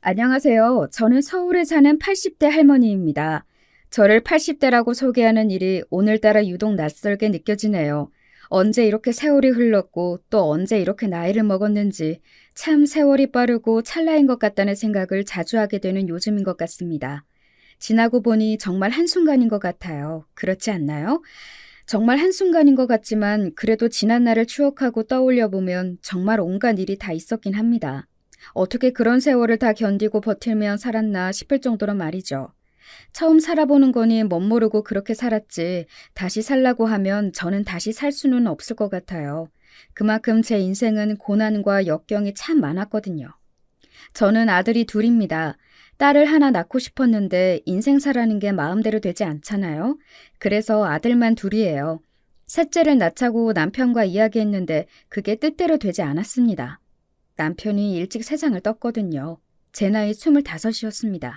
안녕하세요. 저는 서울에 사는 80대 할머니입니다. 저를 80대라고 소개하는 일이 오늘따라 유독 낯설게 느껴지네요. 언제 이렇게 세월이 흘렀고 또 언제 이렇게 나이를 먹었는지 참 세월이 빠르고 찰나인 것 같다는 생각을 자주 하게 되는 요즘인 것 같습니다. 지나고 보니 정말 한순간인 것 같아요. 그렇지 않나요? 정말 한순간인 것 같지만 그래도 지난 날을 추억하고 떠올려 보면 정말 온갖 일이 다 있었긴 합니다. 어떻게 그런 세월을 다 견디고 버틸면 살았나 싶을 정도로 말이죠. 처음 살아보는 거니 멋모르고 그렇게 살았지 다시 살라고 하면 저는 다시 살 수는 없을 것 같아요. 그만큼 제 인생은 고난과 역경이 참 많았거든요. 저는 아들이 둘입니다. 딸을 하나 낳고 싶었는데 인생사라는 게 마음대로 되지 않잖아요. 그래서 아들만 둘이에요. 셋째를 낳자고 남편과 이야기했는데 그게 뜻대로 되지 않았습니다. 남편이 일찍 세상을 떴거든요. 제 나이 25이었습니다.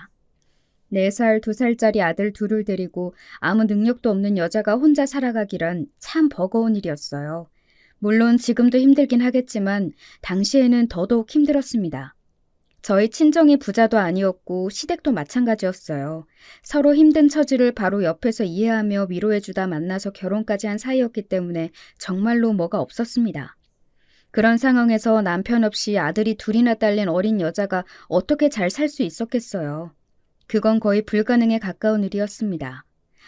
4살, 2살짜리 아들 둘을 데리고 아무 능력도 없는 여자가 혼자 살아가기란 참 버거운 일이었어요. 물론 지금도 힘들긴 하겠지만 당시에는 더더욱 힘들었습니다. 저희 친정이 부자도 아니었고 시댁도 마찬가지였어요. 서로 힘든 처지를 바로 옆에서 이해하며 위로해주다 만나서 결혼까지 한 사이였기 때문에 정말로 뭐가 없었습니다. 그런 상황에서 남편 없이 아들이 둘이나 딸린 어린 여자가 어떻게 잘 살 수 있었겠어요. 그건 거의 불가능에 가까운 일이었습니다.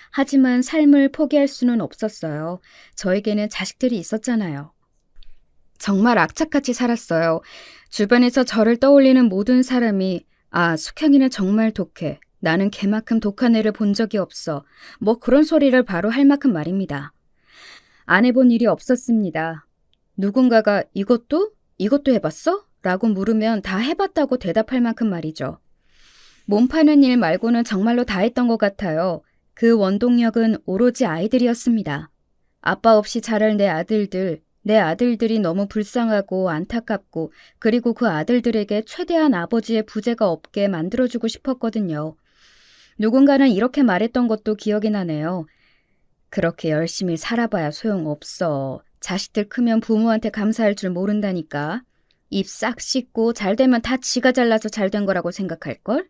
하지만 삶을 포기할 수는 없었어요. 저에게는 자식들이 있었잖아요. 정말 악착같이 살았어요. 주변에서 저를 떠올리는 모든 사람이 숙향이는 정말 독해. 나는 걔만큼 독한 애를 본 적이 없어. 뭐 그런 소리를 바로 할 만큼 말입니다. 안 해본 일이 없었습니다. 누군가가 이것도 해봤어? 라고 물으면 다 해봤다고 대답할 만큼 말이죠. 몸 파는 일 말고는 정말로 다 했던 것 같아요. 그 원동력은 오로지 아이들이었습니다. 아빠 없이 자랄 내 아들들이 너무 불쌍하고 안타깝고 그리고 그 아들들에게 최대한 아버지의 부재가 없게 만들어주고 싶었거든요. 누군가는 이렇게 말했던 것도 기억이 나네요. 그렇게 열심히 살아봐야 소용없어. 자식들 크면 부모한테 감사할 줄 모른다니까. 입 싹 씻고 잘 되면 다 지가 잘나서 잘 된 거라고 생각할걸?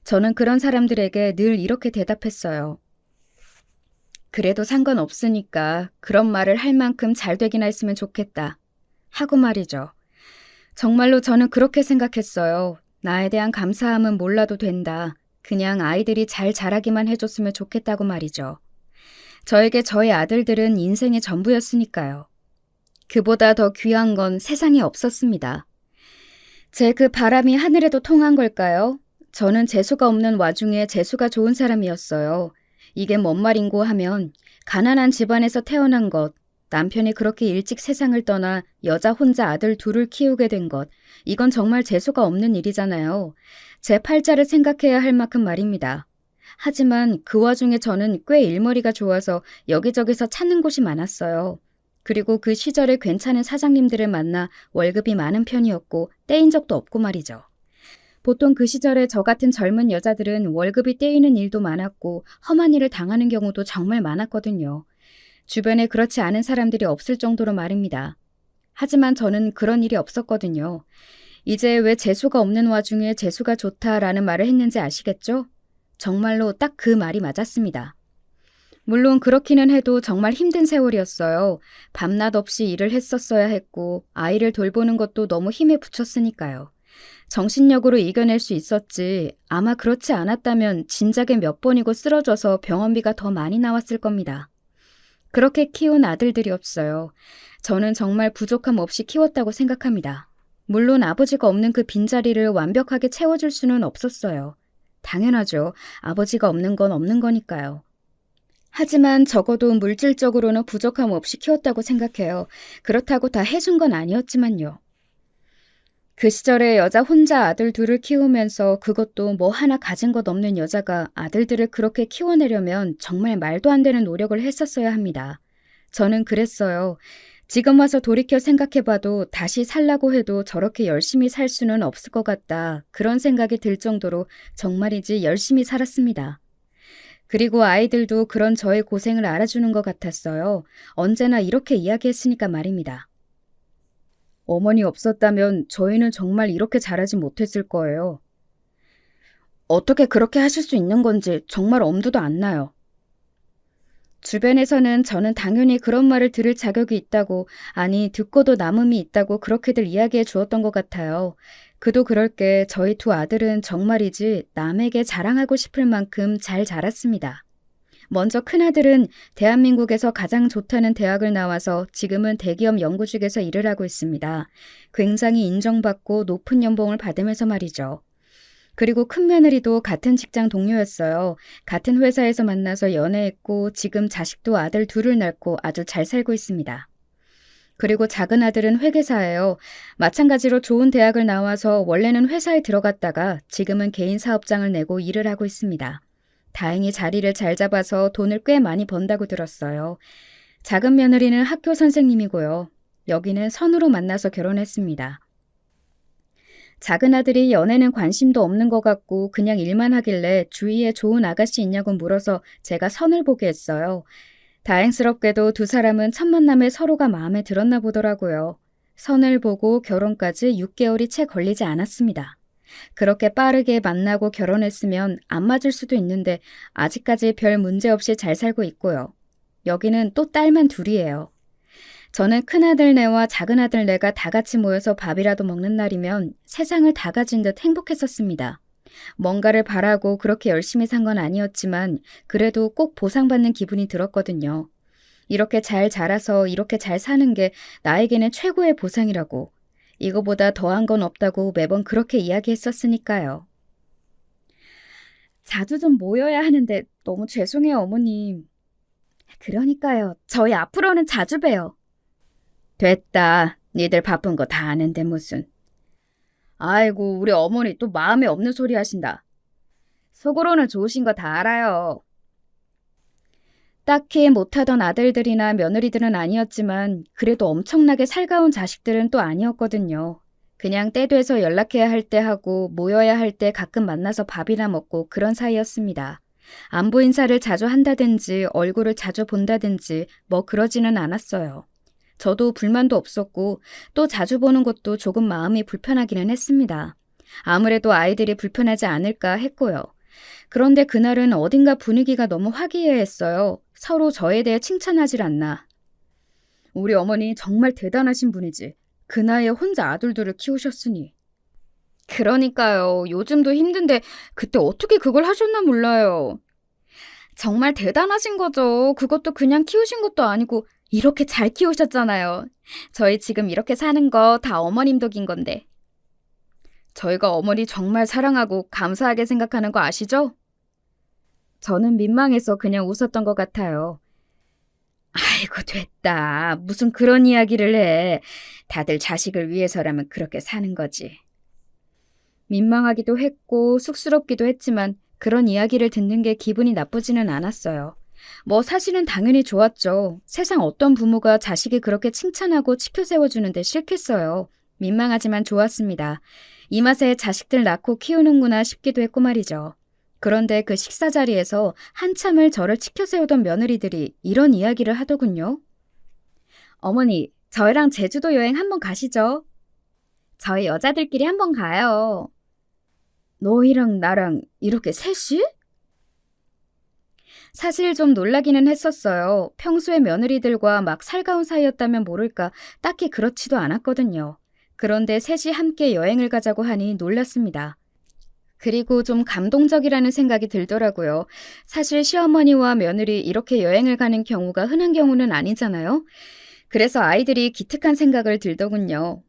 저는 그런 사람들에게 늘 이렇게 대답했어요. 그래도 상관없으니까 그런 말을 할 만큼 잘 되기나 했으면 좋겠다. 하고 말이죠. 정말로 저는 그렇게 생각했어요. 나에 대한 감사함은 몰라도 된다. 그냥 아이들이 잘 자라기만 해줬으면 좋겠다고 말이죠. 저에게 저희 아들들은 인생의 전부였으니까요. 그보다 더 귀한 건 세상에 없었습니다. 제 그 바람이 하늘에도 통한 걸까요? 저는 재수가 없는 와중에 재수가 좋은 사람이었어요. 이게 뭔 말인고 하면 가난한 집안에서 태어난 것, 남편이 그렇게 일찍 세상을 떠나 여자 혼자 아들 둘을 키우게 된 것, 이건 정말 재수가 없는 일이잖아요. 제 팔자를 생각해야 할 만큼 말입니다. 하지만 그 와중에 저는 꽤 일머리가 좋아서 여기저기서 찾는 곳이 많았어요. 그리고 그 시절에 괜찮은 사장님들을 만나 월급이 많은 편이었고 떼인 적도 없고 말이죠. 보통 그 시절에 저 같은 젊은 여자들은 월급이 떼이는 일도 많았고 험한 일을 당하는 경우도 정말 많았거든요. 주변에 그렇지 않은 사람들이 없을 정도로 말입니다. 하지만 저는 그런 일이 없었거든요. 이제 왜 재수가 없는 와중에 재수가 좋다라는 말을 했는지 아시겠죠? 정말로 딱 그 말이 맞았습니다. 물론 그렇기는 해도 정말 힘든 세월이었어요. 밤낮 없이 일을 했었어야 했고 아이를 돌보는 것도 너무 힘에 부쳤으니까요. 정신력으로 이겨낼 수 있었지 아마 그렇지 않았다면 진작에 몇 번이고 쓰러져서 병원비가 더 많이 나왔을 겁니다. 그렇게 키운 아들들이 없어요. 저는 정말 부족함 없이 키웠다고 생각합니다. 물론 아버지가 없는 그 빈자리를 완벽하게 채워줄 수는 없었어요. 당연하죠. 아버지가 없는 건 없는 거니까요. 하지만 적어도 물질적으로는 부족함 없이 키웠다고 생각해요. 그렇다고 다 해준 건 아니었지만요. 그 시절에 여자 혼자 아들 둘을 키우면서 그것도 뭐 하나 가진 것 없는 여자가 아들들을 그렇게 키워내려면 정말 말도 안 되는 노력을 했었어야 합니다. 저는 그랬어요. 지금 와서 돌이켜 생각해봐도 다시 살라고 해도 저렇게 열심히 살 수는 없을 것 같다. 그런 생각이 들 정도로 정말이지 열심히 살았습니다. 그리고 아이들도 그런 저의 고생을 알아주는 것 같았어요. 언제나 이렇게 이야기했으니까 말입니다. 어머니 없었다면 저희는 정말 이렇게 잘하지 못했을 거예요. 어떻게 그렇게 하실 수 있는 건지 정말 엄두도 안 나요. 주변에서는 저는 당연히 그런 말을 들을 자격이 있다고, 아니, 듣고도 남음이 있다고 그렇게들 이야기해 주었던 것 같아요. 그도 그럴 게 저희 두 아들은 정말이지 남에게 자랑하고 싶을 만큼 잘 자랐습니다. 먼저 큰아들은 대한민국에서 가장 좋다는 대학을 나와서 지금은 대기업 연구직에서 일을 하고 있습니다. 굉장히 인정받고 높은 연봉을 받으면서 말이죠. 그리고 큰 며느리도 같은 직장 동료였어요. 같은 회사에서 만나서 연애했고 지금 자식도 아들 둘을 낳고 아주 잘 살고 있습니다. 그리고 작은 아들은 회계사예요. 마찬가지로 좋은 대학을 나와서 원래는 회사에 들어갔다가 지금은 개인 사업장을 내고 일을 하고 있습니다. 다행히 자리를 잘 잡아서 돈을 꽤 많이 번다고 들었어요. 작은 며느리는 학교 선생님이고요. 여기는 선으로 만나서 결혼했습니다. 작은 아들이 연애는 관심도 없는 것 같고 그냥 일만 하길래 주위에 좋은 아가씨 있냐고 물어서 제가 선을 보게 했어요. 다행스럽게도 두 사람은 첫 만남에 서로가 마음에 들었나 보더라고요. 선을 보고 결혼까지 6개월이 채 걸리지 않았습니다. 그렇게 빠르게 만나고 결혼했으면 안 맞을 수도 있는데 아직까지 별 문제 없이 잘 살고 있고요. 여기는 또 딸만 둘이에요. 저는 큰아들네와 작은아들네가 다 같이 모여서 밥이라도 먹는 날이면 세상을 다 가진 듯 행복했었습니다. 뭔가를 바라고 그렇게 열심히 산 건 아니었지만 그래도 꼭 보상받는 기분이 들었거든요. 이렇게 잘 자라서 이렇게 잘 사는 게 나에게는 최고의 보상이라고. 이거보다 더한 건 없다고 매번 그렇게 이야기했었으니까요. 자주 좀 모여야 하는데 너무 죄송해요, 어머님. 그러니까요. 저희 앞으로는 자주 봬요. 됐다. 니들 바쁜 거 다 아는데 무슨. 아이고, 우리 어머니 또 마음에 없는 소리 하신다. 속으로는 좋으신 거 다 알아요. 딱히 못하던 아들들이나 며느리들은 아니었지만 그래도 엄청나게 살가운 자식들은 또 아니었거든요. 그냥 때 돼서 연락해야 할 때 하고 모여야 할 때 가끔 만나서 밥이나 먹고 그런 사이였습니다. 안부 인사를 자주 한다든지 얼굴을 자주 본다든지 뭐 그러지는 않았어요. 저도 불만도 없었고 또 자주 보는 것도 조금 마음이 불편하기는 했습니다. 아무래도 아이들이 불편하지 않을까 했고요. 그런데 그날은 어딘가 분위기가 너무 화기애애했어요. 서로 저에 대해 칭찬하질 않나. 우리 어머니 정말 대단하신 분이지. 그 나이에 혼자 아들들을 키우셨으니. 그러니까요. 요즘도 힘든데 그때 어떻게 그걸 하셨나 몰라요. 정말 대단하신 거죠. 그것도 그냥 키우신 것도 아니고 이렇게 잘 키우셨잖아요. 저희 지금 이렇게 사는 거 다 어머님 덕인 건데. 저희가 어머니 정말 사랑하고 감사하게 생각하는 거 아시죠? 저는 민망해서 그냥 웃었던 것 같아요. 아이고, 됐다. 무슨 그런 이야기를 해. 다들 자식을 위해서라면 그렇게 사는 거지. 민망하기도 했고 쑥스럽기도 했지만 그런 이야기를 듣는 게 기분이 나쁘지는 않았어요. 뭐 사실은 당연히 좋았죠. 세상 어떤 부모가 자식이 그렇게 칭찬하고 치켜 세워주는데 싫겠어요. 민망하지만 좋았습니다. 이 맛에 자식들 낳고 키우는구나 싶기도 했고 말이죠. 그런데 그 식사 자리에서 한참을 저를 치켜 세우던 며느리들이 이런 이야기를 하더군요. 어머니, 저희랑 제주도 여행 한번 가시죠. 저희 여자들끼리 한번 가요. 너희랑 나랑 이렇게 셋이? 사실 좀 놀라기는 했었어요. 평소에 며느리들과 막 살가운 사이였다면 모를까 딱히 그렇지도 않았거든요. 그런데 셋이 함께 여행을 가자고 하니 놀랐습니다. 그리고 좀 감동적이라는 생각이 들더라고요. 사실 시어머니와 며느리 이렇게 여행을 가는 경우가 흔한 경우는 아니잖아요. 그래서 아이들이 기특한 생각을 들더군요.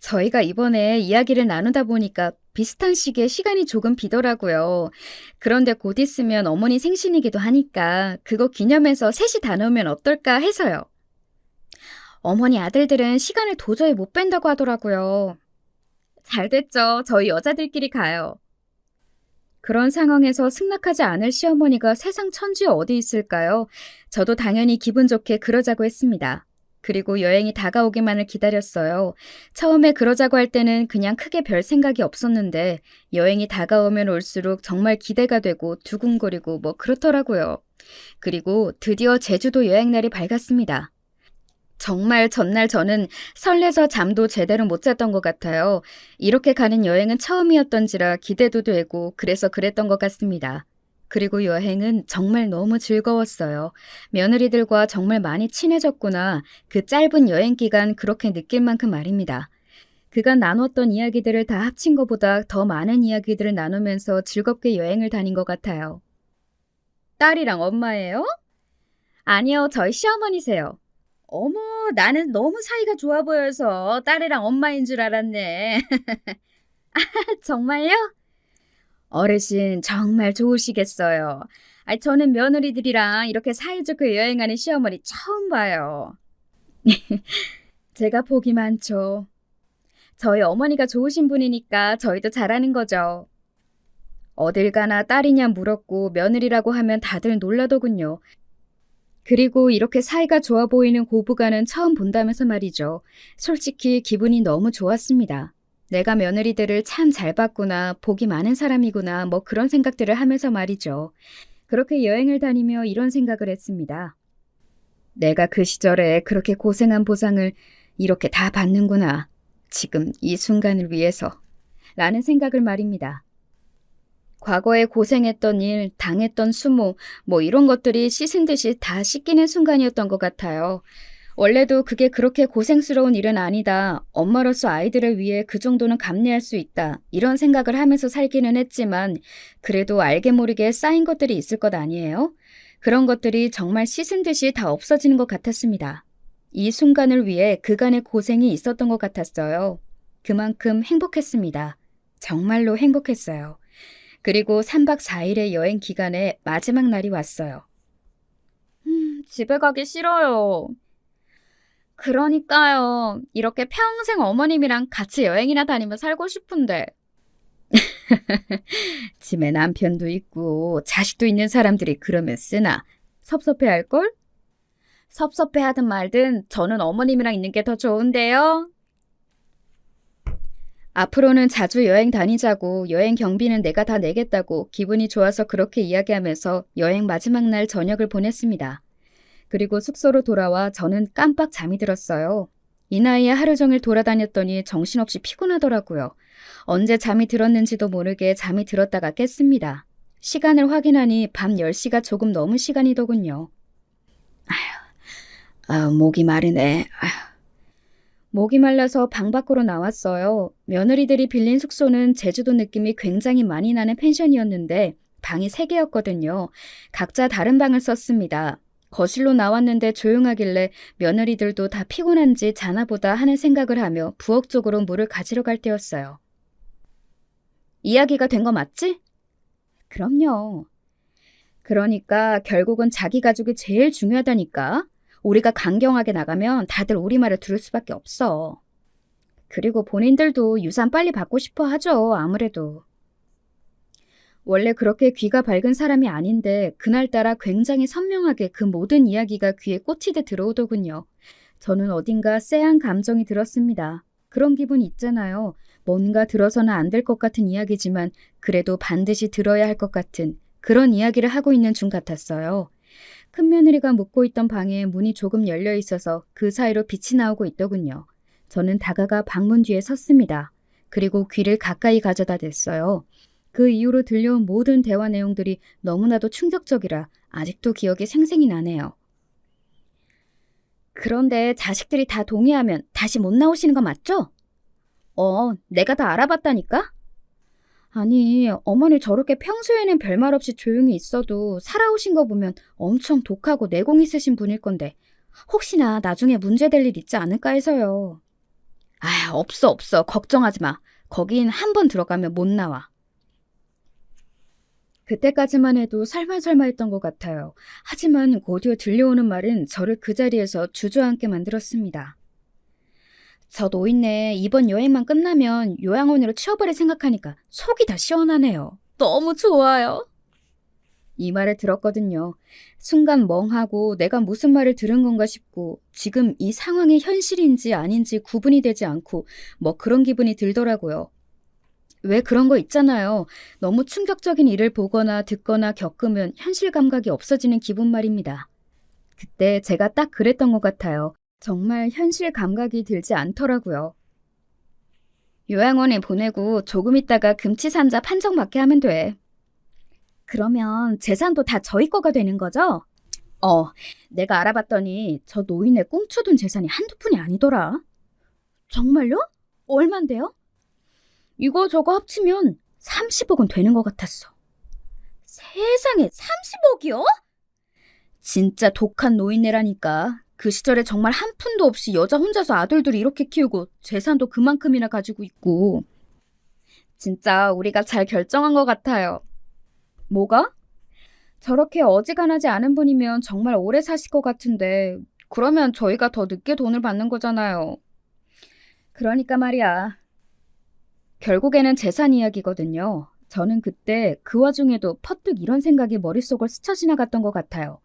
저희가 이번에 이야기를 나누다 보니까 비슷한 시기에 시간이 조금 비더라고요. 그런데 곧 있으면 어머니 생신이기도 하니까 그거 기념해서 셋이 다녀오면 어떨까 해서요. 어머니 아들들은 시간을 도저히 못 뺀다고 하더라고요. 잘 됐죠. 저희 여자들끼리 가요. 그런 상황에서 승낙하지 않을 시어머니가 세상 천지 어디 있을까요? 저도 당연히 기분 좋게 그러자고 했습니다. 그리고 여행이 다가오기만을 기다렸어요. 처음에 그러자고 할 때는 그냥 크게 별 생각이 없었는데 여행이 다가오면 올수록 정말 기대가 되고 두근거리고 뭐 그렇더라고요. 그리고 드디어 제주도 여행 날이 밝았습니다. 정말 전날 저는 설레서 잠도 제대로 못 잤던 것 같아요. 이렇게 가는 여행은 처음이었던지라 기대도 되고 그래서 그랬던 것 같습니다. 그리고 여행은 정말 너무 즐거웠어요. 며느리들과 정말 많이 친해졌구나. 그 짧은 여행 기간 그렇게 느낄 만큼 말입니다. 그간 나눴던 이야기들을 다 합친 것보다 더 많은 이야기들을 나누면서 즐겁게 여행을 다닌 것 같아요. 딸이랑 엄마예요? 아니요, 저희 시어머니세요. 어머, 나는 너무 사이가 좋아 보여서 딸이랑 엄마인 줄 알았네. 정말요? 어르신 정말 좋으시겠어요. 저는 며느리들이랑 이렇게 사이좋게 여행하는 시어머니 처음 봐요. 제가 복이 많죠. 저희 어머니가 좋으신 분이니까 저희도 잘하는 거죠. 어딜 가나 딸이냐 물었고 며느리라고 하면 다들 놀라더군요. 그리고 이렇게 사이가 좋아 보이는 고부간은 처음 본다면서 말이죠. 솔직히 기분이 너무 좋았습니다. 내가 며느리들을 참 잘 봤구나, 복이 많은 사람이구나, 뭐 그런 생각들을 하면서 말이죠. 그렇게 여행을 다니며 이런 생각을 했습니다. 내가 그 시절에 그렇게 고생한 보상을 이렇게 다 받는구나. 지금 이 순간을 위해서. 라는 생각을 말입니다. 과거에 고생했던 일, 당했던 수모, 뭐 이런 것들이 씻은 듯이 다 씻기는 순간이었던 것 같아요. 원래도 그게 그렇게 고생스러운 일은 아니다. 엄마로서 아이들을 위해 그 정도는 감내할 수 있다. 이런 생각을 하면서 살기는 했지만 그래도 알게 모르게 쌓인 것들이 있을 것 아니에요? 그런 것들이 정말 씻은 듯이 다 없어지는 것 같았습니다. 이 순간을 위해 그간의 고생이 있었던 것 같았어요. 그만큼 행복했습니다. 정말로 행복했어요. 그리고 3박 4일의 여행 기간에 마지막 날이 왔어요. 집에 가기 싫어요. 그러니까요. 이렇게 평생 어머님이랑 같이 여행이나 다니며 살고 싶은데. 집에 남편도 있고 자식도 있는 사람들이 그러면 쓰나 섭섭해할걸? 섭섭해하든 말든 저는 어머님이랑 있는 게 더 좋은데요. 앞으로는 자주 여행 다니자고 여행 경비는 내가 다 내겠다고 기분이 좋아서 그렇게 이야기하면서 여행 마지막 날 저녁을 보냈습니다. 그리고 숙소로 돌아와 저는 깜빡 잠이 들었어요. 이 나이에 하루 종일 돌아다녔더니 정신없이 피곤하더라고요. 언제 잠이 들었는지도 모르게 잠이 들었다가 깼습니다. 시간을 확인하니 밤 10시가 조금 넘은 시간이더군요. 목이 마르네. 목이 말라서 방 밖으로 나왔어요. 며느리들이 빌린 숙소는 제주도 느낌이 굉장히 많이 나는 펜션이었는데 방이 3개였거든요. 각자 다른 방을 썼습니다. 거실로 나왔는데 조용하길래 며느리들도 다 피곤한지 자나보다 하는 생각을 하며 부엌 쪽으로 물을 가지러 갈 때였어요. 이야기가 된 거 맞지? 그럼요. 그러니까 결국은 자기 가족이 제일 중요하다니까. 우리가 강경하게 나가면 다들 우리 말을 들을 수밖에 없어. 그리고 본인들도 유산 빨리 받고 싶어 하죠, 아무래도. 원래 그렇게 귀가 밝은 사람이 아닌데 그날따라 굉장히 선명하게 그 모든 이야기가 귀에 꽂히듯 들어오더군요. 저는 어딘가 쎄한 감정이 들었습니다. 그런 기분 있잖아요. 뭔가 들어서는 안 될 것 같은 이야기지만 그래도 반드시 들어야 할 것 같은 그런 이야기를 하고 있는 중 같았어요. 큰며느리가 묵고 있던 방에 문이 조금 열려 있어서 그 사이로 빛이 나오고 있더군요. 저는 다가가 방문 뒤에 섰습니다. 그리고 귀를 가까이 가져다 댔어요. 그 이후로 들려온 모든 대화 내용들이 너무나도 충격적이라 아직도 기억이 생생히 나네요. 그런데 자식들이 다 동의하면 다시 못 나오시는 거 맞죠? 내가 다 알아봤다니까? 아니, 어머니 저렇게 평소에는 별말 없이 조용히 있어도 살아오신 거 보면 엄청 독하고 내공 있으신 분일 건데 혹시나 나중에 문제될 일 있지 않을까 해서요. 없어. 걱정하지 마. 거긴 한 번 들어가면 못 나와. 그때까지만 해도 설말설마했던 것 같아요. 하지만 곧이어 들려오는 말은 저를 그 자리에서 주저앉게 만들었습니다. 저 노인네 이번 여행만 끝나면 요양원으로 치워버릴 생각하니까 속이 다 시원하네요. 너무 좋아요. 이 말을 들었거든요. 순간 멍하고 내가 무슨 말을 들은 건가 싶고 지금 이 상황이 현실인지 아닌지 구분이 되지 않고 뭐 그런 기분이 들더라고요. 왜 그런 거 있잖아요. 너무 충격적인 일을 보거나 듣거나 겪으면 현실 감각이 없어지는 기분 말입니다. 그때 제가 딱 그랬던 것 같아요. 정말 현실 감각이 들지 않더라고요. 요양원에 보내고 조금 있다가 금치산자 판정받게 하면 돼. 그러면 재산도 다 저희 거가 되는 거죠? 내가 알아봤더니 저 노인의 꽁쳐둔 재산이 한두 푼이 아니더라. 정말요? 얼만데요? 이거 저거 합치면 30억은 되는 것 같았어. 세상에 30억이요? 진짜 독한 노인네라니까. 그 시절에 정말 한 푼도 없이 여자 혼자서 아들들이 이렇게 키우고 재산도 그만큼이나 가지고 있고. 진짜 우리가 잘 결정한 것 같아요. 뭐가? 저렇게 어지간하지 않은 분이면 정말 오래 사실 것 같은데 그러면 저희가 더 늦게 돈을 받는 거잖아요. 그러니까 말이야. 결국에는 재산 이야기거든요. 저는 그때 그 와중에도 퍼뜩 이런 생각이 머릿속을 스쳐 지나갔던 것 같아요.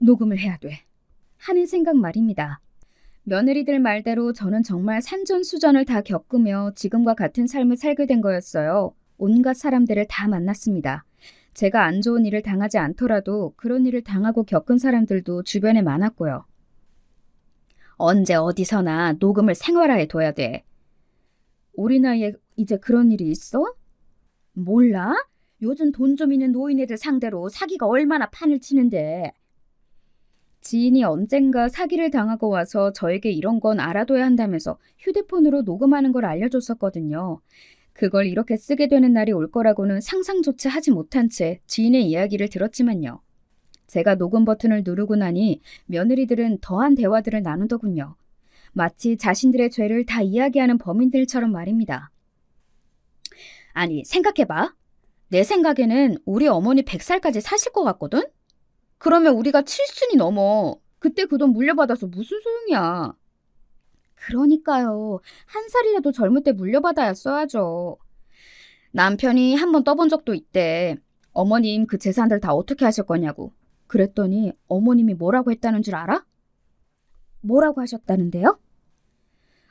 녹음을 해야 돼. 하는 생각 말입니다. 며느리들 말대로 저는 정말 산전수전을 다 겪으며 지금과 같은 삶을 살게 된 거였어요. 온갖 사람들을 다 만났습니다. 제가 안 좋은 일을 당하지 않더라도 그런 일을 당하고 겪은 사람들도 주변에 많았고요. 언제 어디서나 녹음을 생활화해 둬야 돼. 우리 나이에 이제 그런 일이 있어? 몰라? 요즘 돈 좀 있는 노인애들 상대로 사기가 얼마나 판을 치는데. 지인이 언젠가 사기를 당하고 와서 저에게 이런 건 알아둬야 한다면서 휴대폰으로 녹음하는 걸 알려줬었거든요. 그걸 이렇게 쓰게 되는 날이 올 거라고는 상상조차 하지 못한 채 지인의 이야기를 들었지만요. 제가 녹음 버튼을 누르고 나니 며느리들은 더한 대화들을 나누더군요. 마치 자신들의 죄를 다 이야기하는 범인들처럼 말입니다. 아니, 생각해봐. 내 생각에는 우리 어머니 100살까지 사실 것 같거든? 그러면 우리가 7순이 넘어. 그때 그 돈 물려받아서 무슨 소용이야. 그러니까요. 한 살이라도 젊을 때 물려받아야 써야죠. 남편이 한번 떠본 적도 있대. 어머님 그 재산들 다 어떻게 하실 거냐고. 그랬더니 어머님이 뭐라고 했다는 줄 알아? 뭐라고 하셨다는데요?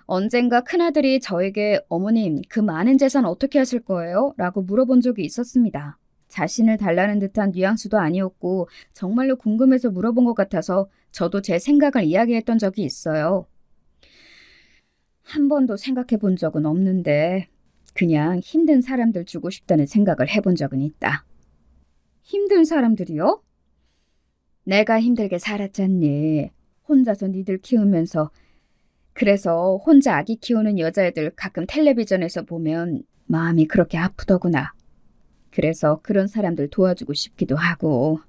언젠가 큰아들이 저에게 어머님 그 많은 재산 어떻게 하실 거예요? 라고 물어본 적이 있었습니다. 자신을 달라는 듯한 뉘앙스도 아니었고 정말로 궁금해서 물어본 것 같아서 저도 제 생각을 이야기했던 적이 있어요. 한 번도 생각해 본 적은 없는데 그냥 힘든 사람들 주고 싶다는 생각을 해본 적은 있다. 힘든 사람들이요? 내가 힘들게 살았잖니. 혼자서 니들 키우면서. 그래서 혼자 아기 키우는 여자애들 가끔 텔레비전에서 보면 마음이 그렇게 아프더구나. 그래서 그런 사람들 도와주고 싶기도 하고.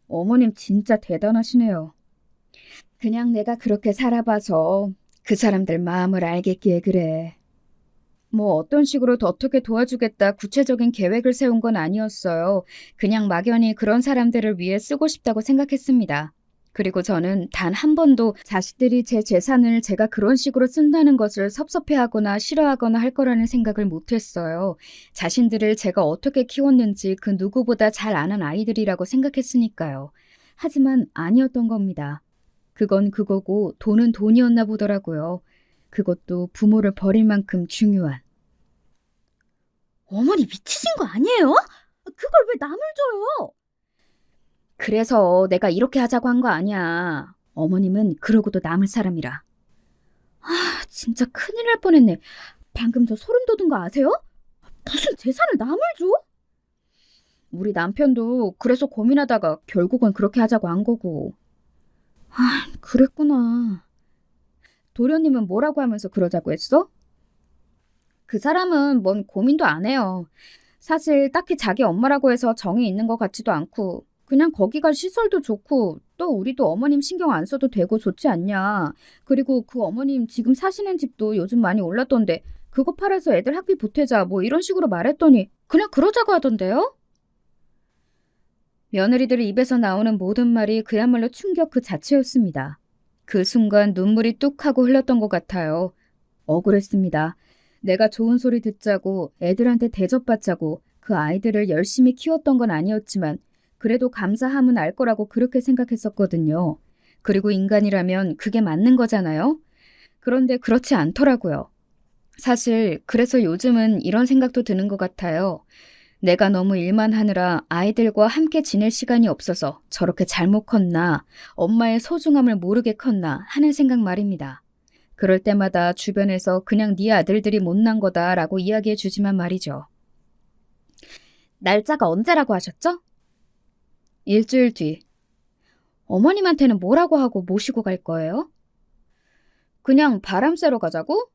어머님 진짜 대단하시네요. 그냥 내가 그렇게 살아봐서 그 사람들 마음을 알겠기에 그래. 뭐 어떤 식으로 더 어떻게 도와주겠다 구체적인 계획을 세운 건 아니었어요. 그냥 막연히 그런 사람들을 위해 쓰고 싶다고 생각했습니다. 그리고 저는 단 한 번도 자식들이 제 재산을 제가 그런 식으로 쓴다는 것을 섭섭해하거나 싫어하거나 할 거라는 생각을 못했어요. 자신들을 제가 어떻게 키웠는지 그 누구보다 잘 아는 아이들이라고 생각했으니까요. 하지만 아니었던 겁니다. 그건 그거고 돈은 돈이었나 보더라고요. 그것도 부모를 버릴 만큼 중요한. 어머니 미치신 거 아니에요? 그걸 왜 남을 줘요? 그래서 내가 이렇게 하자고 한 거 아니야. 어머님은 그러고도 남을 사람이라. 진짜 큰일 날 뻔했네. 방금 저 소름 돋은 거 아세요? 무슨 재산을 남을 줘? 우리 남편도 그래서 고민하다가 결국은 그렇게 하자고 한 거고. 그랬구나. 도련님은 뭐라고 하면서 그러자고 했어? 그 사람은 뭔 고민도 안 해요. 사실 딱히 자기 엄마라고 해서 정이 있는 것 같지도 않고 그냥 거기가 시설도 좋고 또 우리도 어머님 신경 안 써도 되고 좋지 않냐. 그리고 그 어머님 지금 사시는 집도 요즘 많이 올랐던데 그거 팔아서 애들 학비 보태자 뭐 이런 식으로 말했더니 그냥 그러자고 하던데요? 며느리들 입에서 나오는 모든 말이 그야말로 충격 그 자체였습니다. 그 순간 눈물이 뚝 하고 흘렀던 것 같아요. 억울했습니다. 내가 좋은 소리 듣자고 애들한테 대접받자고 그 아이들을 열심히 키웠던 건 아니었지만 그래도 감사함은 알 거라고 그렇게 생각했었거든요. 그리고 인간이라면 그게 맞는 거잖아요. 그런데 그렇지 않더라고요. 사실 그래서 요즘은 이런 생각도 드는 것 같아요. 내가 너무 일만 하느라 아이들과 함께 지낼 시간이 없어서 저렇게 잘못 컸나, 엄마의 소중함을 모르게 컸나 하는 생각 말입니다. 그럴 때마다 주변에서 그냥 네 아들들이 못난 거다라고 이야기해 주지만 말이죠. 날짜가 언제라고 하셨죠? 일주일 뒤. 어머님한테는 뭐라고 하고 모시고 갈 거예요? 그냥 바람 쐬러 가자고?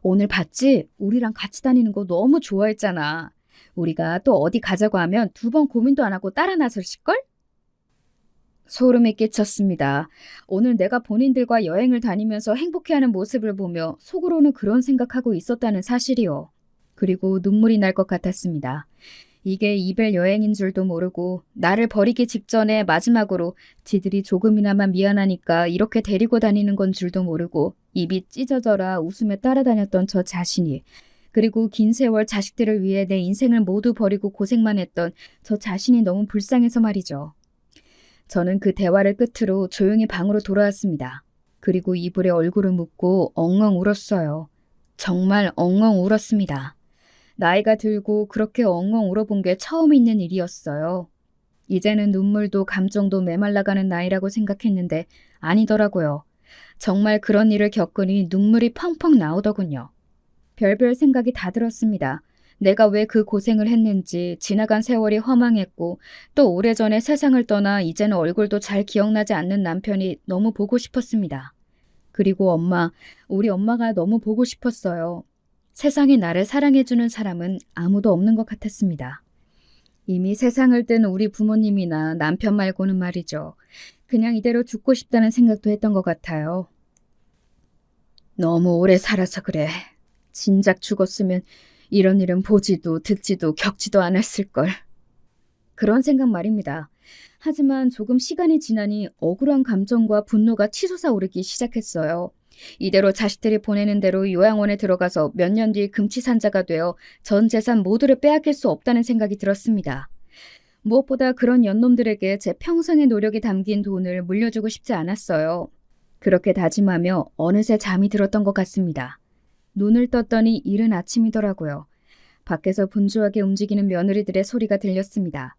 오늘 봤지? 우리랑 같이 다니는 거 너무 좋아했잖아. 우리가 또 어디 가자고 하면 2번 고민도 안 하고 따라 나설실걸? 소름이 끼쳤습니다. 오늘 내가 본인들과 여행을 다니면서 행복해하는 모습을 보며 속으로는 그런 생각하고 있었다는 사실이요. 그리고 눈물이 날 것 같았습니다. 이게 이별 여행인 줄도 모르고 나를 버리기 직전에 마지막으로 지들이 조금이나마 미안하니까 이렇게 데리고 다니는 건 줄도 모르고 입이 찢어져라 웃으며 따라다녔던 저 자신이, 그리고 긴 세월 자식들을 위해 내 인생을 모두 버리고 고생만 했던 저 자신이 너무 불쌍해서 말이죠. 저는 그 대화를 끝으로 조용히 방으로 돌아왔습니다. 그리고 이불에 얼굴을 묻고 엉엉 울었어요. 정말 엉엉 울었습니다. 나이가 들고 그렇게 엉엉 울어본 게 처음 있는 일이었어요. 이제는 눈물도 감정도 메말라가는 나이라고 생각했는데 아니더라고요. 정말 그런 일을 겪으니 눈물이 펑펑 나오더군요. 별별 생각이 다 들었습니다. 내가 왜 그 고생을 했는지, 지나간 세월이 허망했고 또 오래전에 세상을 떠나 이제는 얼굴도 잘 기억나지 않는 남편이 너무 보고 싶었습니다. 그리고 우리 엄마가 너무 보고 싶었어요. 세상에 나를 사랑해주는 사람은 아무도 없는 것 같았습니다. 이미 세상을 뜬 우리 부모님이나 남편 말고는 말이죠. 그냥 이대로 죽고 싶다는 생각도 했던 것 같아요. 너무 오래 살아서 그래. 진작 죽었으면 이런 일은 보지도 듣지도 겪지도 않았을걸. 그런 생각 말입니다. 하지만 조금 시간이 지나니 억울한 감정과 분노가 치솟아 오르기 시작했어요. 이대로 자식들이 보내는 대로 요양원에 들어가서 몇 년 뒤 금치산자가 되어 전 재산 모두를 빼앗길 수 없다는 생각이 들었습니다. 무엇보다 그런 연놈들에게 제 평생의 노력이 담긴 돈을 물려주고 싶지 않았어요. 그렇게 다짐하며 어느새 잠이 들었던 것 같습니다. 눈을 떴더니 이른 아침이더라고요. 밖에서 분주하게 움직이는 며느리들의 소리가 들렸습니다.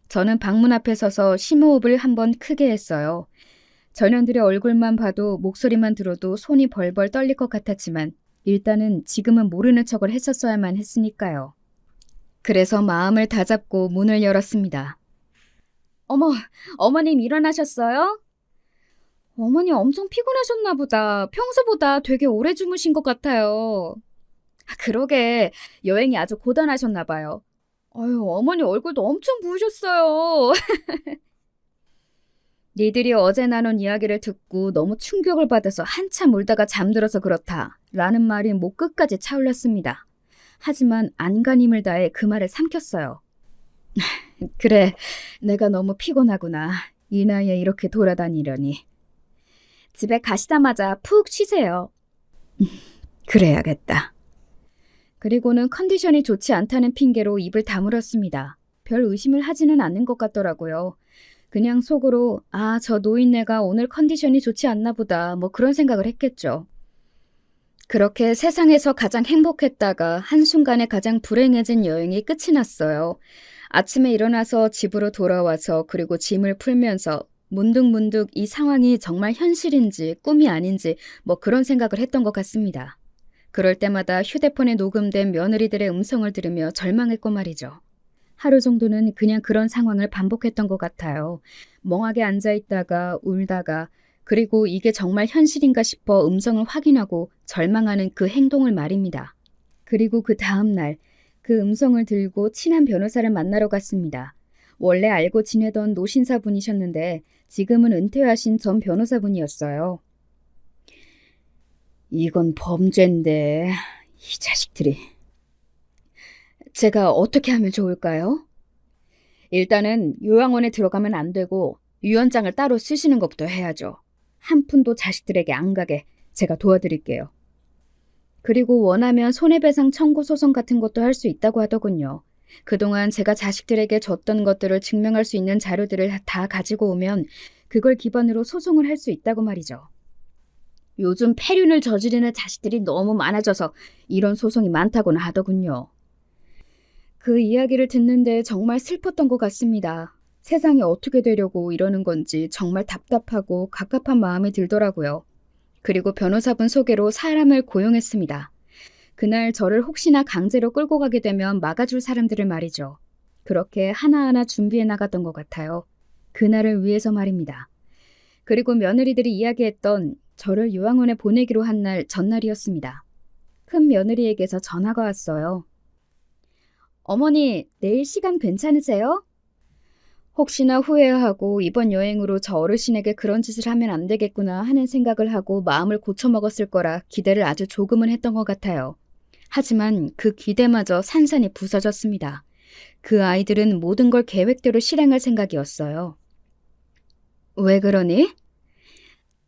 저는 방문 앞에 서서 심호흡을 한번 크게 했어요. 전현들의 얼굴만 봐도 목소리만 들어도 손이 벌벌 떨릴 것 같았지만 일단은 지금은 모르는 척을 했었어야만 했으니까요. 그래서 마음을 다잡고 문을 열었습니다. 어머, 어머님 일어나셨어요? 어머니 엄청 피곤하셨나 보다. 평소보다 되게 오래 주무신 것 같아요. 그러게, 여행이 아주 고단하셨나 봐요. 어휴, 어머니 얼굴도 엄청 부으셨어요. 니들이 어제 나눈 이야기를 듣고 너무 충격을 받아서 한참 울다가 잠들어서 그렇다 라는 말이 목 끝까지 차올랐습니다. 하지만 안간힘을 다해 그 말을 삼켰어요. 그래, 내가 너무 피곤하구나. 이 나이에 이렇게 돌아다니려니. 집에 가시자마자 푹 쉬세요. 그래야겠다. 그리고는 컨디션이 좋지 않다는 핑계로 입을 다물었습니다. 별 의심을 하지는 않는 것 같더라고요. 그냥 속으로 저 노인네가 오늘 컨디션이 좋지 않나 보다 뭐 그런 생각을 했겠죠. 그렇게 세상에서 가장 행복했다가 한순간에 가장 불행해진 여행이 끝이 났어요. 아침에 일어나서 집으로 돌아와서 그리고 짐을 풀면서 문득문득 이 상황이 정말 현실인지 꿈이 아닌지 뭐 그런 생각을 했던 것 같습니다. 그럴 때마다 휴대폰에 녹음된 며느리들의 음성을 들으며 절망했고 말이죠. 하루 정도는 그냥 그런 상황을 반복했던 것 같아요. 멍하게 앉아있다가 울다가 그리고 이게 정말 현실인가 싶어 음성을 확인하고 절망하는 그 행동을 말입니다. 그리고 그 다음 날 그 음성을 들고 친한 변호사를 만나러 갔습니다. 원래 알고 지내던 노신사분이셨는데 지금은 은퇴하신 전 변호사분이었어요. 이건 범죄인데 이 자식들이. 제가 어떻게 하면 좋을까요? 일단은 요양원에 들어가면 안 되고 유언장을 따로 쓰시는 것부터 해야죠. 한 푼도 자식들에게 안 가게 제가 도와드릴게요. 그리고 원하면 손해배상 청구 소송 같은 것도 할 수 있다고 하더군요. 그동안 제가 자식들에게 줬던 것들을 증명할 수 있는 자료들을 다 가지고 오면 그걸 기반으로 소송을 할 수 있다고 말이죠. 요즘 폐륜을 저지르는 자식들이 너무 많아져서 이런 소송이 많다고는 하더군요. 그 이야기를 듣는데 정말 슬펐던 것 같습니다. 세상이 어떻게 되려고 이러는 건지 정말 답답하고 갑갑한 마음이 들더라고요. 그리고 변호사분 소개로 사람을 고용했습니다. 그날 저를 혹시나 강제로 끌고 가게 되면 막아줄 사람들을 말이죠. 그렇게 하나하나 준비해 나갔던 것 같아요. 그날을 위해서 말입니다. 그리고 며느리들이 이야기했던 저를 요양원에 보내기로 한 날 전날이었습니다. 큰 며느리에게서 전화가 왔어요. 어머니, 내일 시간 괜찮으세요? 혹시나 후회하고 이번 여행으로 저 어르신에게 그런 짓을 하면 안 되겠구나 하는 생각을 하고 마음을 고쳐먹었을 거라 기대를 아주 조금은 했던 것 같아요. 하지만 그 기대마저 산산이 부서졌습니다. 그 아이들은 모든 걸 계획대로 실행할 생각이었어요. 왜 그러니?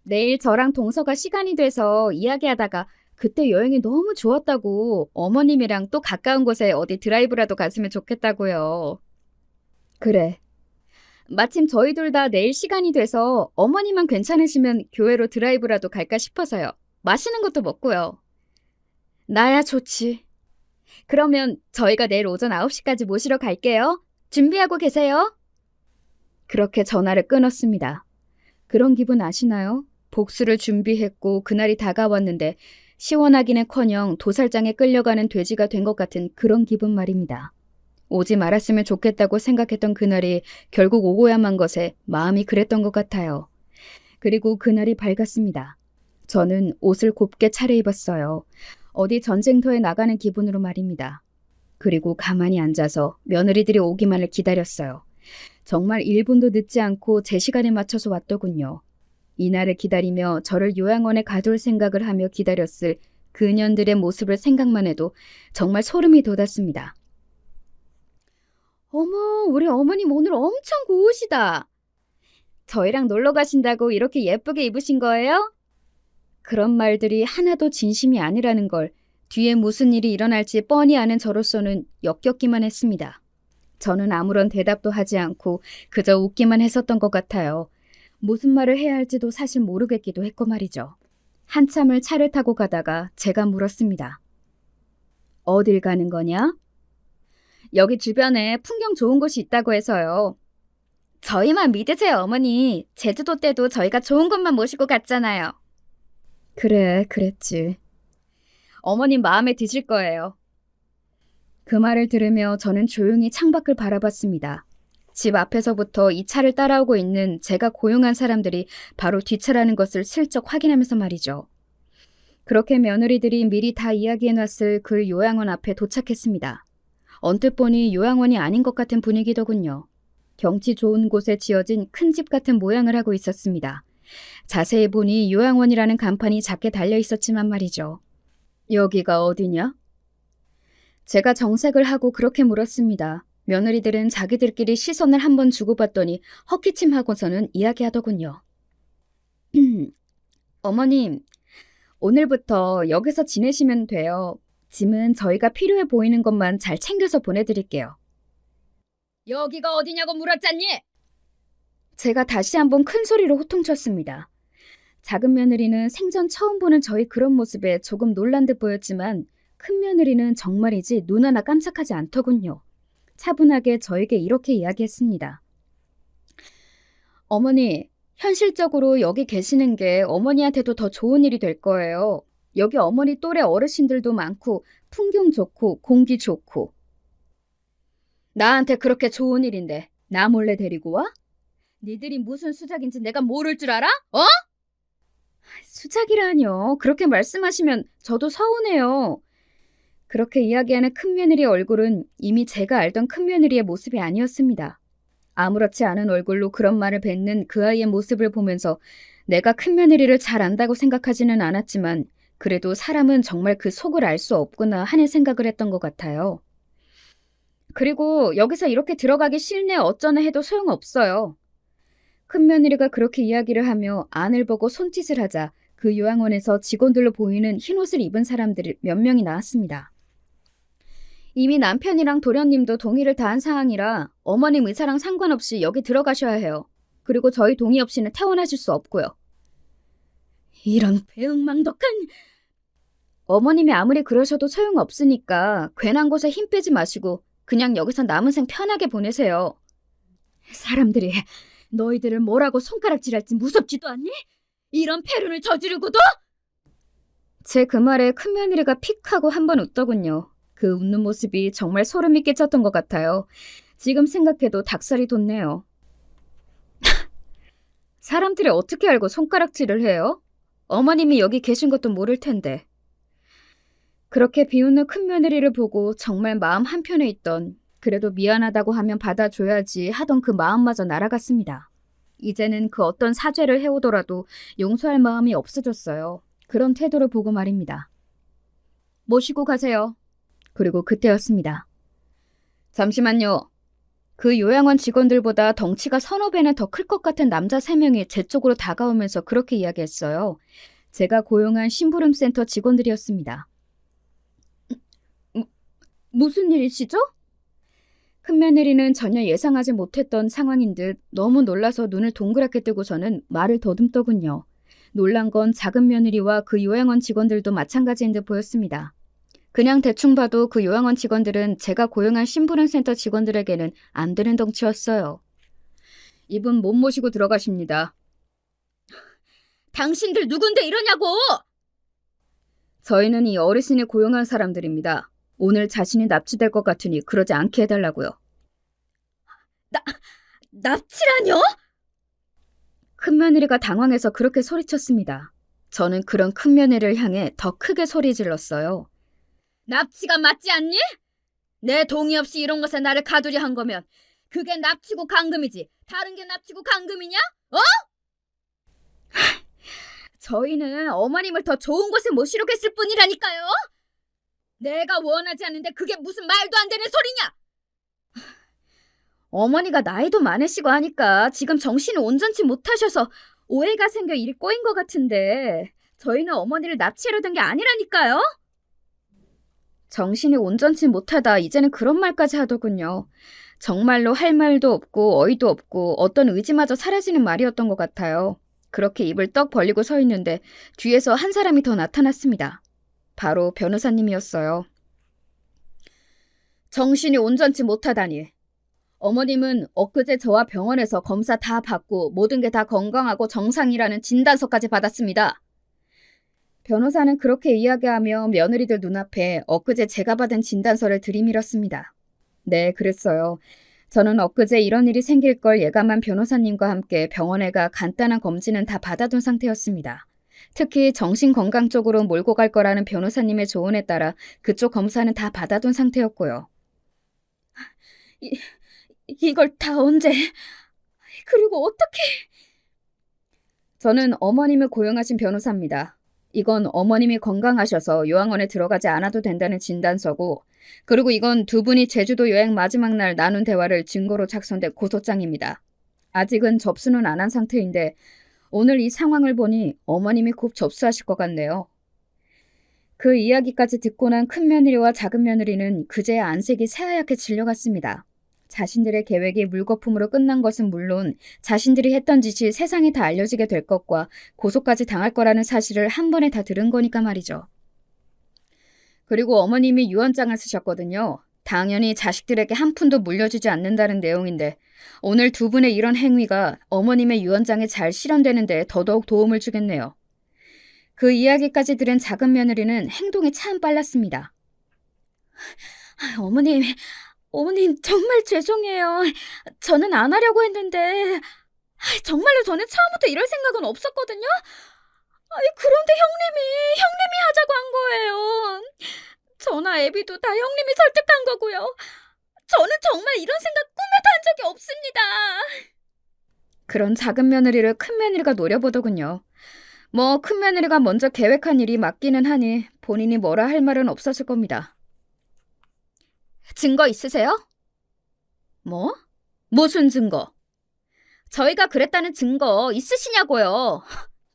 내일 저랑 동서가 시간이 돼서 이야기하다가 그때 여행이 너무 좋았다고 어머님이랑 또 가까운 곳에 어디 드라이브라도 갔으면 좋겠다고요. 그래. 마침 저희 둘 다 내일 시간이 돼서 어머니만 괜찮으시면 교회로 드라이브라도 갈까 싶어서요. 맛있는 것도 먹고요. 나야 좋지. 그러면 저희가 내일 오전 9시까지 모시러 갈게요. 준비하고 계세요. 그렇게 전화를 끊었습니다. 그런 기분 아시나요? 복수를 준비했고 그날이 다가왔는데 시원하기는커녕 도살장에 끌려가는 돼지가 된 것 같은 그런 기분 말입니다. 오지 말았으면 좋겠다고 생각했던 그날이 결국 오고야만 것에 마음이 그랬던 것 같아요. 그리고 그날이 밝았습니다. 저는 옷을 곱게 차려입었어요. 어디 전쟁터에 나가는 기분으로 말입니다. 그리고 가만히 앉아서 며느리들이 오기만을 기다렸어요. 정말 1분도 늦지 않고 제 시간에 맞춰서 왔더군요. 이날을 기다리며 저를 요양원에 가둘 생각을 하며 기다렸을 그년들의 모습을 생각만 해도 정말 소름이 돋았습니다. 어머, 우리 어머님 오늘 엄청 고우시다. 저희랑 놀러 가신다고 이렇게 예쁘게 입으신 거예요? 그런 말들이 하나도 진심이 아니라는 걸 뒤에 무슨 일이 일어날지 뻔히 아는 저로서는 역겹기만 했습니다. 저는 아무런 대답도 하지 않고 그저 웃기만 했었던 것 같아요. 무슨 말을 해야 할지도 사실 모르겠기도 했고 말이죠. 한참을 차를 타고 가다가 제가 물었습니다. 어딜 가는 거냐? 여기 주변에 풍경 좋은 곳이 있다고 해서요. 저희만 믿으세요, 어머니. 제주도 때도 저희가 좋은 곳만 모시고 갔잖아요. 그래, 그랬지. 어머님 마음에 드실 거예요. 그 말을 들으며 저는 조용히 창밖을 바라봤습니다. 집 앞에서부터 이 차를 따라오고 있는 제가 고용한 사람들이 바로 뒷차라는 것을 슬쩍 확인하면서 말이죠. 그렇게 며느리들이 미리 다 이야기해놨을 그 요양원 앞에 도착했습니다. 언뜻 보니 요양원이 아닌 것 같은 분위기더군요. 경치 좋은 곳에 지어진 큰 집 같은 모양을 하고 있었습니다. 자세히 보니 요양원이라는 간판이 작게 달려 있었지만 말이죠. 여기가 어디냐? 제가 정색을 하고 그렇게 물었습니다. 며느리들은 자기들끼리 시선을 한번 주고받더니 헛기침하고서는 이야기하더군요. 어머님, 오늘부터 여기서 지내시면 돼요. 짐은 저희가 필요해 보이는 것만 잘 챙겨서 보내드릴게요. 여기가 어디냐고 물었잖니? 제가 다시 한번 큰 소리로 호통쳤습니다. 작은 며느리는 생전 처음 보는 저희 그런 모습에 조금 놀란 듯 보였지만 큰 며느리는 정말이지 눈 하나 깜짝하지 않더군요. 차분하게 저에게 이렇게 이야기했습니다. 어머니, 현실적으로 여기 계시는 게 어머니한테도 더 좋은 일이 될 거예요. 여기 어머니 또래 어르신들도 많고 풍경 좋고 공기 좋고. 나한테 그렇게 좋은 일인데 나 몰래 데리고 와? 니들이 무슨 수작인지 내가 모를 줄 알아? 어? 수작이라뇨. 그렇게 말씀하시면 저도 서운해요. 그렇게 이야기하는 큰며느리의 얼굴은 이미 제가 알던 큰며느리의 모습이 아니었습니다. 아무렇지 않은 얼굴로 그런 말을 뱉는 그 아이의 모습을 보면서 내가 큰며느리를 잘 안다고 생각하지는 않았지만 그래도 사람은 정말 그 속을 알 수 없구나 하는 생각을 했던 것 같아요. 그리고 여기서 이렇게 들어가기 싫네 어쩌네 해도 소용없어요. 큰며느리가 그렇게 이야기를 하며 안을 보고 손짓을 하자 그 요양원에서 직원들로 보이는 흰옷을 입은 사람들이 몇 명이 나왔습니다. 이미 남편이랑 도련님도 동의를 다한 상황이라 어머님 의사랑 상관없이 여기 들어가셔야 해요. 그리고 저희 동의 없이는 퇴원하실 수 없고요. 이런 배은망덕한... 어머님이 아무리 그러셔도 소용없으니까 괜한 곳에 힘 빼지 마시고 그냥 여기서 남은 생 편하게 보내세요. 사람들이 너희들을 뭐라고 손가락질할지 무섭지도 않니? 이런 패륜을 저지르고도? 제 그 말에 큰며느리가 픽 하고 한번 웃더군요. 그 웃는 모습이 정말 소름이 끼쳤던 것 같아요. 지금 생각해도 닭살이 돋네요. 사람들이 어떻게 알고 손가락질을 해요? 어머님이 여기 계신 것도 모를 텐데. 그렇게 비웃는 큰며느리를 보고 정말 마음 한편에 있던, 그래도 미안하다고 하면 받아줘야지 하던 그 마음마저 날아갔습니다. 이제는 그 어떤 사죄를 해오더라도 용서할 마음이 없어졌어요. 그런 태도를 보고 말입니다. 모시고 가세요. 그리고 그때였습니다. 잠시만요. 그 요양원 직원들보다 덩치가 서너 배는 더 클 것 같은 남자 3명이 제 쪽으로 다가오면서 그렇게 이야기했어요. 제가 고용한 심부름센터 직원들이었습니다. 무슨 일이시죠? 큰며느리는 전혀 예상하지 못했던 상황인 듯 너무 놀라서 눈을 동그랗게 뜨고서는 말을 더듬더군요. 놀란 건 작은 며느리와 그 요양원 직원들도 마찬가지인 듯 보였습니다. 그냥 대충 봐도 그 요양원 직원들은 제가 고용한 심부름센터 직원들에게는 안 되는 덩치였어요. 이분 못 모시고 들어가십니다. 당신들 누군데 이러냐고! 저희는 이 어르신을 고용한 사람들입니다. 오늘 자신이 납치될 것 같으니 그러지 않게 해달라고요. 납치라뇨? 큰며느리가 당황해서 그렇게 소리쳤습니다. 저는 그런 큰며느리를 향해 더 크게 소리 질렀어요. 납치가 맞지 않니? 내 동의 없이 이런 것에 나를 가두려 한 거면 그게 납치고 감금이지 다른 게 납치고 감금이냐? 어? 저희는 어머님을 더 좋은 곳에 모시려고 했을 뿐이라니까요. 내가 원하지 않는데 그게 무슨 말도 안 되는 소리냐? 어머니가 나이도 많으시고 하니까 지금 정신을 온전치 못하셔서 오해가 생겨 일이 꼬인 것 같은데 저희는 어머니를 납치하려던 게 아니라니까요. 정신이 온전치 못하다 이제는 그런 말까지 하더군요. 정말로 할 말도 없고 어이도 없고 어떤 의지마저 사라지는 말이었던 것 같아요. 그렇게 입을 떡 벌리고 서 있는데 뒤에서 한 사람이 더 나타났습니다. 바로 변호사님이었어요. 정신이 온전치 못하다니. 어머님은 엊그제 저와 병원에서 검사 다 받고 모든 게 다 건강하고 정상이라는 진단서까지 받았습니다. 변호사는 그렇게 이야기하며 며느리들 눈앞에 엊그제 제가 받은 진단서를 들이밀었습니다. 네, 그랬어요. 저는 엊그제 이런 일이 생길 걸 예감한 변호사님과 함께 병원에 가 간단한 검진은 다 받아둔 상태였습니다. 특히 정신건강 쪽으로 몰고 갈 거라는 변호사님의 조언에 따라 그쪽 검사는 다 받아둔 상태였고요. 이걸 다 언제? 그리고 어떻게? 저는 어머님을 고용하신 변호사입니다. 이건 어머님이 건강하셔서 요양원에 들어가지 않아도 된다는 진단서고, 그리고 이건 두 분이 제주도 여행 마지막 날 나눈 대화를 증거로 작성된 고소장입니다. 아직은 접수는 안 한 상태인데 오늘 이 상황을 보니 어머님이 곧 접수하실 것 같네요. 그 이야기까지 듣고 난 큰며느리와 작은며느리는 그제야 안색이 새하얗게 질려갔습니다. 자신들의 계획이 물거품으로 끝난 것은 물론 자신들이 했던 짓이 세상에 다 알려지게 될 것과 고소까지 당할 거라는 사실을 한 번에 다 들은 거니까 말이죠. 그리고 어머님이 유언장을 쓰셨거든요. 당연히 자식들에게 한 푼도 물려주지 않는다는 내용인데 오늘 두 분의 이런 행위가 어머님의 유언장에 잘 실현되는 데 더더욱 도움을 주겠네요. 그 이야기까지 들은 작은 며느리는 행동이 참 빨랐습니다. 어머님 정말 죄송해요. 저는 안 하려고 했는데 정말로 저는 처음부터 이럴 생각은 없었거든요. 그런데 형님이 하자고 한 거예요. 저나 애비도 다 형님이 설득한 거고요. 저는 정말 이런 생각 꿈에도 한 적이 없습니다. 그런 작은 며느리를 큰 며느리가 노려보더군요. 뭐 큰 며느리가 먼저 계획한 일이 맞기는 하니 본인이 뭐라 할 말은 없었을 겁니다. 증거 있으세요? 뭐? 무슨 증거? 저희가 그랬다는 증거 있으시냐고요.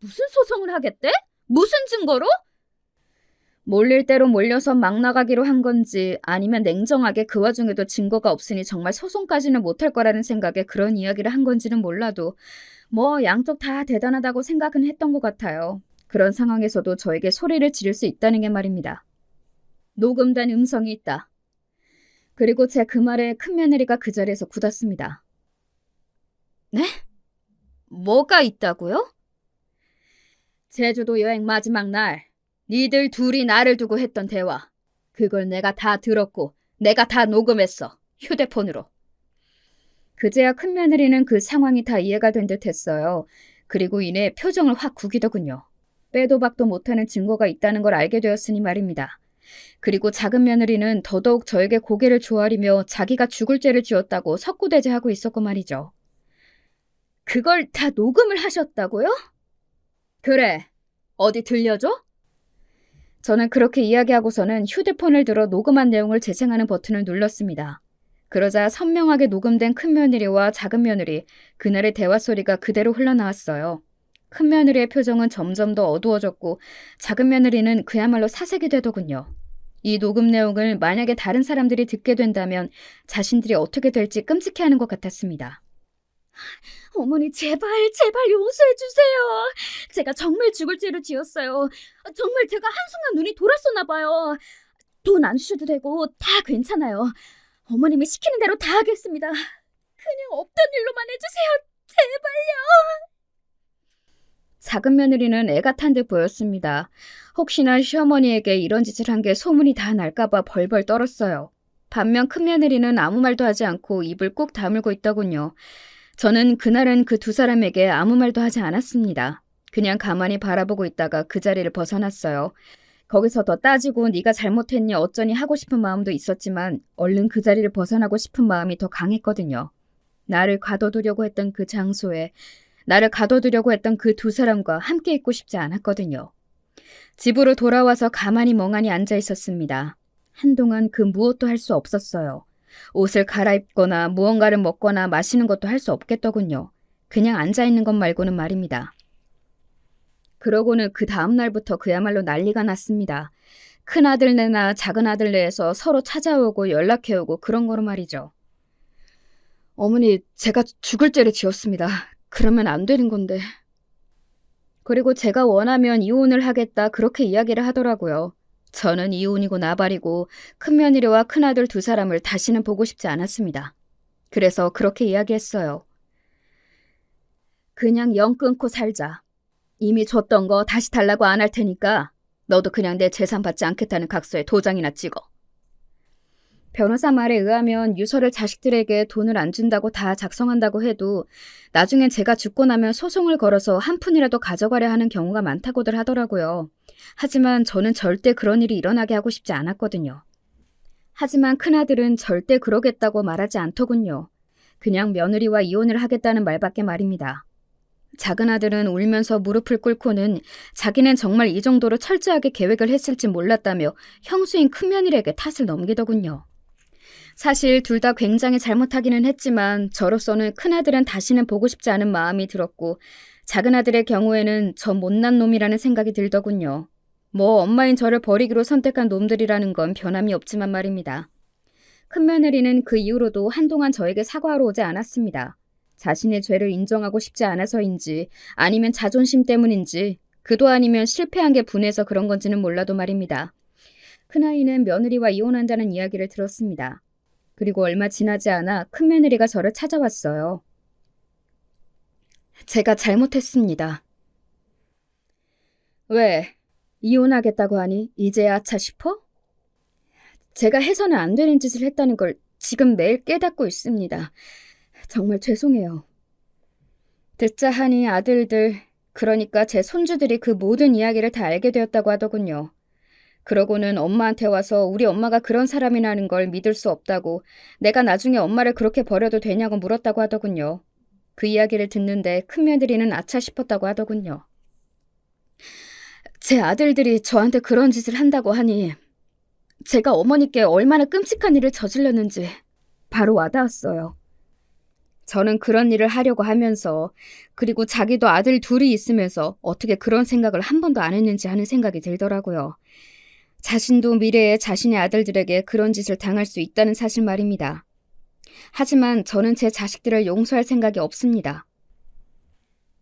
무슨 소송을 하겠대? 무슨 증거로? 몰릴 대로 몰려서 막 나가기로 한 건지 아니면 냉정하게 그 와중에도 증거가 없으니 정말 소송까지는 못할 거라는 생각에 그런 이야기를 한 건지는 몰라도 뭐 양쪽 다 대단하다고 생각은 했던 것 같아요. 그런 상황에서도 저에게 소리를 지를 수 있다는 게 말입니다. 녹음된 음성이 있다. 그리고 제 그 말에 큰며느리가 그 자리에서 굳었습니다. 네? 뭐가 있다고요? 제주도 여행 마지막 날 니들 둘이 나를 두고 했던 대화. 그걸 내가 다 들었고 내가 다 녹음했어. 휴대폰으로. 그제야 큰며느리는 그 상황이 다 이해가 된 듯 했어요. 그리고 이내 표정을 확 구기더군요. 빼도 박도 못하는 증거가 있다는 걸 알게 되었으니 말입니다. 그리고 작은 며느리는 더더욱 저에게 고개를 조아리며 자기가 죽을 죄를 지었다고 석구대죄하고 있었고 말이죠. 그걸 다 녹음을 하셨다고요? 그래. 어디 들려줘? 저는 그렇게 이야기하고서는 휴대폰을 들어 녹음한 내용을 재생하는 버튼을 눌렀습니다. 그러자 선명하게 녹음된 큰며느리와 작은며느리, 그날의 대화 소리가 그대로 흘러나왔어요. 큰며느리의 표정은 점점 더 어두워졌고 작은며느리는 그야말로 사색이 되더군요. 이 녹음 내용을 만약에 다른 사람들이 듣게 된다면 자신들이 어떻게 될지 끔찍해하는 것 같았습니다. 어머니 제발 용서해 주세요. 제가 정말 죽을 죄를 지었어요. 정말 제가 한순간 눈이 돌았었나 봐요. 돈 안 주셔도 되고 다 괜찮아요. 어머님이 시키는 대로 다 하겠습니다. 그냥 없던 일로만 해주세요. 제발요. 작은 며느리는 애가 탄 듯 보였습니다. 혹시나 시어머니에게 이런 짓을 한 게 소문이 다 날까봐 벌벌 떨었어요. 반면 큰 며느리는 아무 말도 하지 않고 입을 꾹 다물고 있더군요. 저는 그날은 그 두 사람에게 아무 말도 하지 않았습니다. 그냥 가만히 바라보고 있다가 그 자리를 벗어났어요. 거기서 더 따지고 네가 잘못했니 어쩌니 하고 싶은 마음도 있었지만 얼른 그 자리를 벗어나고 싶은 마음이 더 강했거든요. 나를 가둬두려고 했던 그 장소에 나를 가둬두려고 했던 그 두 사람과 함께 있고 싶지 않았거든요. 집으로 돌아와서 가만히 멍하니 앉아 있었습니다. 한동안 그 무엇도 할 수 없었어요. 옷을 갈아입거나 무언가를 먹거나 마시는 것도 할 수 없겠더군요. 그냥 앉아있는 것 말고는 말입니다. 그러고는 그 다음 날부터 그야말로 난리가 났습니다. 큰아들네나 작은아들네에서 서로 찾아오고 연락해오고 그런 거로 말이죠. 어머니, 제가 죽을 죄를 지었습니다. 그러면 안 되는 건데. 그리고 제가 원하면 이혼을 하겠다 그렇게 이야기를 하더라고요. 저는 이혼이고 나발이고 큰며느리와 큰아들 두 사람을 다시는 보고 싶지 않았습니다. 그래서 그렇게 이야기했어요. 그냥 영 끊고 살자. 이미 줬던 거 다시 달라고 안 할 테니까 너도 그냥 내 재산 받지 않겠다는 각서에 도장이나 찍어. 변호사 말에 의하면 유서를 자식들에게 돈을 안 준다고 다 작성한다고 해도 나중엔 제가 죽고 나면 소송을 걸어서 한 푼이라도 가져가려 하는 경우가 많다고들 하더라고요. 하지만 저는 절대 그런 일이 일어나게 하고 싶지 않았거든요. 하지만 큰아들은 절대 그러겠다고 말하지 않더군요. 그냥 며느리와 이혼을 하겠다는 말밖에 말입니다. 작은아들은 울면서 무릎을 꿇고는 자기는 정말 이 정도로 철저하게 계획을 했을지 몰랐다며 형수인 큰며느리에게 탓을 넘기더군요. 사실 둘 다 굉장히 잘못하기는 했지만 저로서는 큰아들은 다시는 보고 싶지 않은 마음이 들었고 작은아들의 경우에는 저 못난 놈이라는 생각이 들더군요. 뭐 엄마인 저를 버리기로 선택한 놈들이라는 건 변함이 없지만 말입니다. 큰며느리는 그 이후로도 한동안 저에게 사과하러 오지 않았습니다. 자신의 죄를 인정하고 싶지 않아서인지 아니면 자존심 때문인지 그도 아니면 실패한 게 분해서 그런 건지는 몰라도 말입니다. 큰아이는 며느리와 이혼한다는 이야기를 들었습니다. 그리고 얼마 지나지 않아 큰며느리가 저를 찾아왔어요. 제가 잘못했습니다. 왜? 이혼하겠다고 하니 이제야 아차 싶어? 제가 해서는 안 되는 짓을 했다는 걸 지금 매일 깨닫고 있습니다. 정말 죄송해요. 듣자 하니 아들들, 그러니까 제 손주들이 그 모든 이야기를 다 알게 되었다고 하더군요. 그러고는 엄마한테 와서 우리 엄마가 그런 사람이라는 걸 믿을 수 없다고 내가 나중에 엄마를 그렇게 버려도 되냐고 물었다고 하더군요. 그 이야기를 듣는데 큰며느리는 아차 싶었다고 하더군요. 제 아들들이 저한테 그런 짓을 한다고 하니 제가 어머니께 얼마나 끔찍한 일을 저질렀는지 바로 와닿았어요. 저는 그런 일을 하려고 하면서 그리고 자기도 아들 둘이 있으면서 어떻게 그런 생각을 한 번도 안 했는지 하는 생각이 들더라고요. 자신도 미래에 자신의 아들들에게 그런 짓을 당할 수 있다는 사실 말입니다. 하지만 저는 제 자식들을 용서할 생각이 없습니다.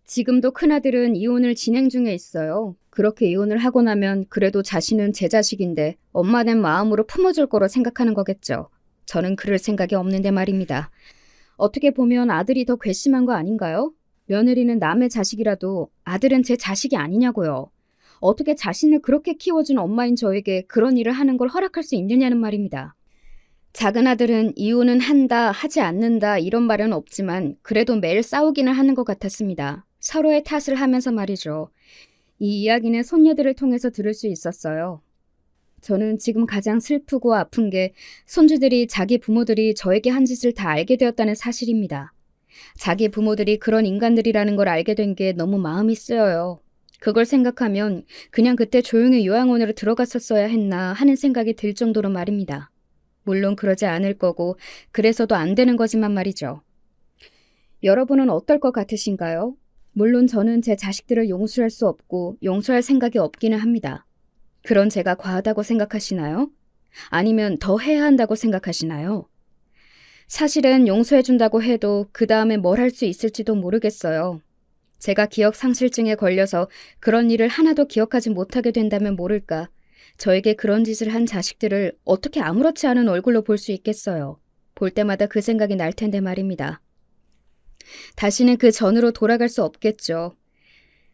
지금도 큰아들은 이혼을 진행 중에 있어요. 그렇게 이혼을 하고 나면 그래도 자신은 제 자식인데 엄마 된 마음으로 품어줄 거로 생각하는 거겠죠. 저는 그럴 생각이 없는데 말입니다. 어떻게 보면 아들이 더 괘씸한 거 아닌가요? 며느리는 남의 자식이라도 아들은 제 자식이 아니냐고요. 어떻게 자신을 그렇게 키워준 엄마인 저에게 그런 일을 하는 걸 허락할 수 있느냐는 말입니다. 작은 아들은 이혼은 한다, 하지 않는다 이런 말은 없지만 그래도 매일 싸우기는 하는 것 같았습니다. 서로의 탓을 하면서 말이죠. 이 이야기는 손녀들을 통해서 들을 수 있었어요. 저는 지금 가장 슬프고 아픈 게 손주들이 자기 부모들이 저에게 한 짓을 다 알게 되었다는 사실입니다. 자기 부모들이 그런 인간들이라는 걸 알게 된 게 너무 마음이 쓰여요. 그걸 생각하면 그냥 그때 조용히 요양원으로 들어갔었어야 했나 하는 생각이 들 정도로 말입니다. 물론 그러지 않을 거고 그래서도 안 되는 거지만 말이죠. 여러분은 어떨 것 같으신가요? 물론 저는 제 자식들을 용서할 수 없고 용서할 생각이 없기는 합니다. 그런 제가 과하다고 생각하시나요? 아니면 더 해야 한다고 생각하시나요? 사실은 용서해준다고 해도 그 다음에 뭘 할 수 있을지도 모르겠어요. 제가 기억 상실증에 걸려서 그런 일을 하나도 기억하지 못하게 된다면 모를까. 저에게 그런 짓을 한 자식들을 어떻게 아무렇지 않은 얼굴로 볼 수 있겠어요. 볼 때마다 그 생각이 날 텐데 말입니다. 다시는 그 전으로 돌아갈 수 없겠죠.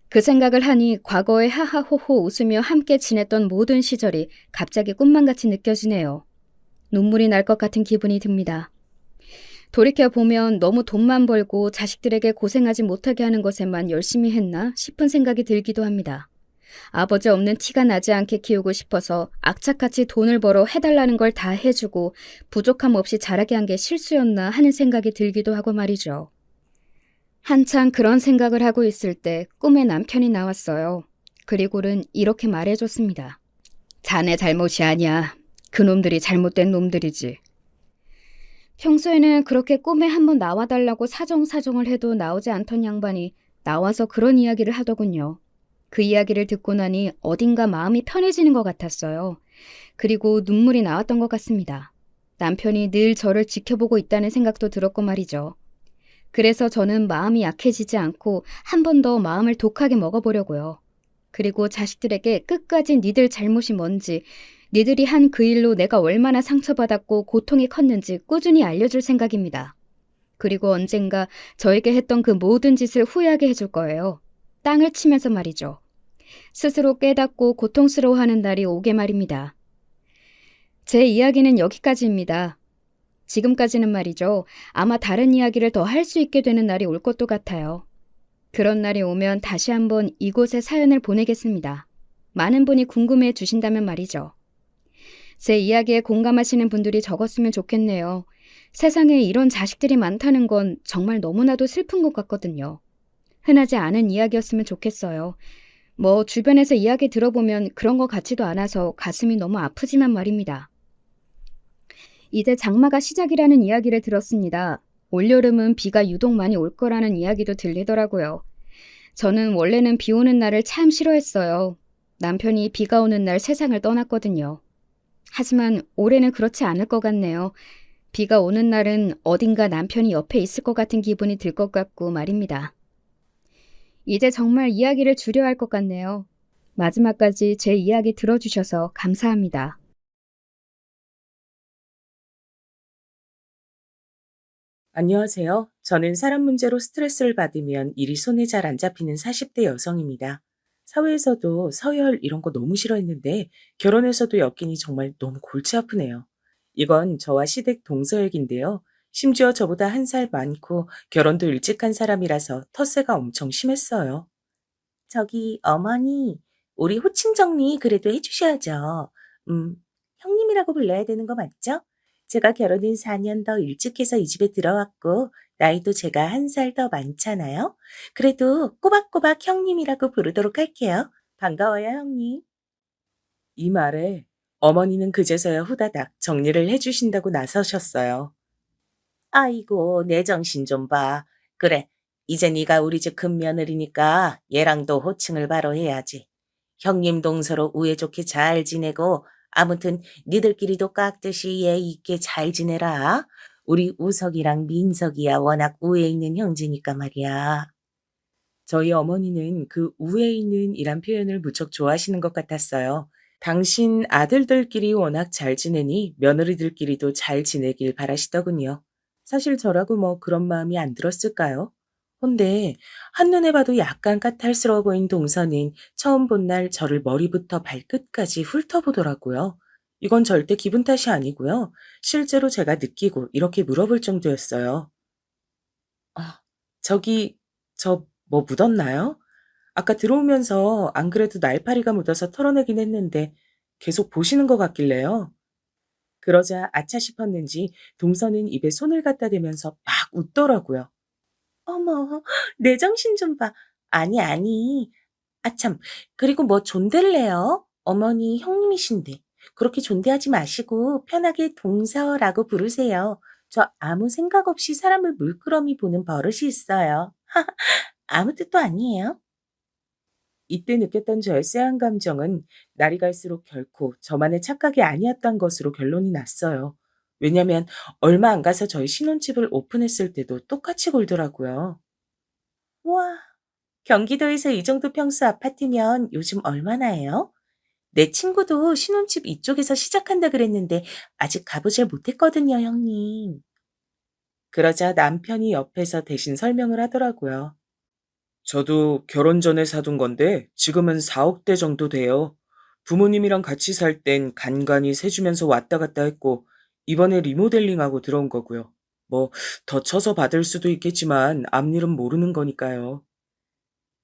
그 생각을 하니 과거에 하하호호 웃으며 함께 지냈던 모든 시절이 갑자기 꿈만같이 느껴지네요. 눈물이 날 것 같은 기분이 듭니다. 돌이켜보면 너무 돈만 벌고 자식들에게 고생하지 못하게 하는 것에만 열심히 했나 싶은 생각이 들기도 합니다. 아버지 없는 티가 나지 않게 키우고 싶어서 악착같이 돈을 벌어 해달라는 걸 다 해주고 부족함 없이 자라게 한 게 실수였나 하는 생각이 들기도 하고 말이죠. 한창 그런 생각을 하고 있을 때 꿈에 남편이 나왔어요. 그리고는 이렇게 말해줬습니다. 자네 잘못이 아니야. 그놈들이 잘못된 놈들이지. 평소에는 그렇게 꿈에 한번 나와달라고 사정사정을 해도 나오지 않던 양반이 나와서 그런 이야기를 하더군요. 그 이야기를 듣고 나니 어딘가 마음이 편해지는 것 같았어요. 그리고 눈물이 나왔던 것 같습니다. 남편이 늘 저를 지켜보고 있다는 생각도 들었고 말이죠. 그래서 저는 마음이 약해지지 않고 한 번 더 마음을 독하게 먹어보려고요. 그리고 자식들에게 끝까지 니들 잘못이 뭔지, 니들이 한 그 일로 내가 얼마나 상처받았고 고통이 컸는지 꾸준히 알려줄 생각입니다. 그리고 언젠가 저에게 했던 그 모든 짓을 후회하게 해줄 거예요. 땅을 치면서 말이죠. 스스로 깨닫고 고통스러워하는 날이 오게 말입니다. 제 이야기는 여기까지입니다. 지금까지는 말이죠. 아마 다른 이야기를 더 할 수 있게 되는 날이 올 것도 같아요. 그런 날이 오면 다시 한번 이곳에 사연을 보내겠습니다. 많은 분이 궁금해 주신다면 말이죠. 제 이야기에 공감하시는 분들이 적었으면 좋겠네요. 세상에 이런 자식들이 많다는 건 정말 너무나도 슬픈 것 같거든요. 흔하지 않은 이야기였으면 좋겠어요. 주변에서 이야기 들어보면 그런 것 같지도 않아서 가슴이 너무 아프지만 말입니다. 이제 장마가 시작이라는 이야기를 들었습니다. 올여름은 비가 유독 많이 올 거라는 이야기도 들리더라고요. 저는 원래는 비 오는 날을 참 싫어했어요. 남편이 비가 오는 날 세상을 떠났거든요. 하지만 올해는 그렇지 않을 것 같네요. 비가 오는 날은 어딘가 남편이 옆에 있을 것 같은 기분이 들 것 같고 말입니다. 이제 정말 이야기를 줄여야 할 것 같네요. 마지막까지 제 이야기 들어주셔서 감사합니다. 안녕하세요. 저는 사람 문제로 스트레스를 받으면 일이 손에 잘 안 잡히는 40대 여성입니다. 사회에서도 서열 이런 거 너무 싫어했는데 결혼해서도 엮이니 정말 너무 골치 아프네요. 이건 저와 시댁 동서역인데요. 심지어 저보다 한 살 많고 결혼도 일찍 한 사람이라서 텃세가 엄청 심했어요. 저기 어머니, 우리 호칭 정리 그래도 해주셔야죠. 음, 형님이라고 불러야 되는 거 맞죠? 제가 결혼은 4년 더 일찍 해서 이 집에 들어왔고, 나이도 제가 한 살 더 많잖아요. 그래도 꼬박꼬박 형님이라고 부르도록 할게요. 반가워요, 형님. 이 말에 어머니는 그제서야 후다닥 정리를 해주신다고 나서셨어요. 아이고, 내 정신 좀 봐. 그래, 이제 네가 우리 집 큰며느리니까 얘랑도 호칭을 바로 해야지. 형님 동서로 우애 좋게 잘 지내고 아무튼 니들끼리도 깍듯이 예의 있게 잘 지내라. 우리 우석이랑 민석이야 워낙 우애 있는 형제니까 말이야. 저희 어머니는 그 우애 있는 이란 표현을 무척 좋아하시는 것 같았어요. 당신 아들들끼리 워낙 잘 지내니 며느리들끼리도 잘 지내길 바라시더군요. 사실 저라고 뭐 그런 마음이 안 들었을까요? 근데 한눈에 봐도 약간 까탈스러워 보인 동서는 처음 본 날 저를 머리부터 발끝까지 훑어보더라고요. 이건 절대 기분 탓이 아니고요. 실제로 제가 느끼고 이렇게 물어볼 정도였어요. 아, 저기, 저 뭐 묻었나요? 아까 들어오면서 안 그래도 날파리가 묻어서 털어내긴 했는데 계속 보시는 것 같길래요. 그러자 아차 싶었는지 동서는 입에 손을 갖다 대면서 막 웃더라고요. 어머, 내 정신 좀 봐. 아니, 아니. 아참, 그리고 뭐 존대를 해요? 어머니 형님이신데. 그렇게 존대하지 마시고 편하게 동서라고 부르세요. 저 아무 생각 없이 사람을 물끄러미 보는 버릇이 있어요. 아무 뜻도 아니에요. 이때 느꼈던 저의 쎄한 감정은 날이 갈수록 결코 저만의 착각이 아니었던 것으로 결론이 났어요. 왜냐면 얼마 안 가서 저희 신혼집을 오픈했을 때도 똑같이 굴더라고요. 와, 경기도에서 이 정도 평수 아파트면 요즘 얼마나 해요? 내 친구도 신혼집 이쪽에서 시작한다 그랬는데 아직 가보질 못했거든요, 형님. 그러자 남편이 옆에서 대신 설명을 하더라고요. 저도 결혼 전에 사둔 건데 지금은 4억대 정도 돼요. 부모님이랑 같이 살 땐 간간히 세주면서 왔다 갔다 했고 이번에 리모델링하고 들어온 거고요. 뭐 더 쳐서 받을 수도 있겠지만 앞일은 모르는 거니까요.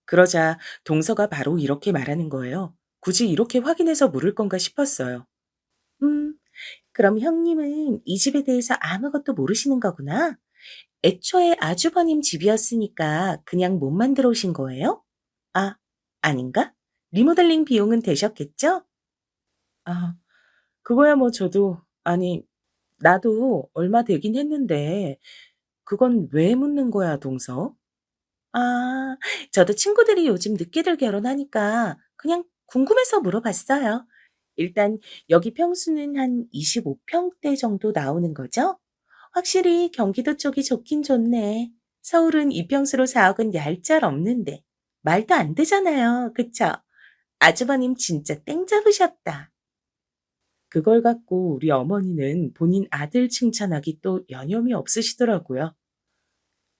그러자 동서가 바로 이렇게 말하는 거예요. 굳이 이렇게 확인해서 물을 건가 싶었어요. 음, 그럼 형님은 이 집에 대해서 아무것도 모르시는 거구나? 애초에 아주버님 집이었으니까 그냥 몸만 들어오신 거예요? 아, 아닌가? 리모델링 비용은 되셨겠죠? 아, 그거야 뭐 저도, 아니, 나도 얼마 되긴 했는데, 그건 왜 묻는 거야, 동서? 아, 저도 친구들이 요즘 늦게들 결혼하니까 그냥 궁금해서 물어봤어요. 일단 여기 평수는 한 25평대 정도 나오는 거죠? 확실히 경기도 쪽이 좋긴 좋네. 서울은 이평수로 4억은 얄짤 없는데. 말도 안 되잖아요. 그쵸? 아주버님 진짜 땡 잡으셨다. 그걸 갖고 우리 어머니는 본인 아들 칭찬하기 또 여념이 없으시더라고요.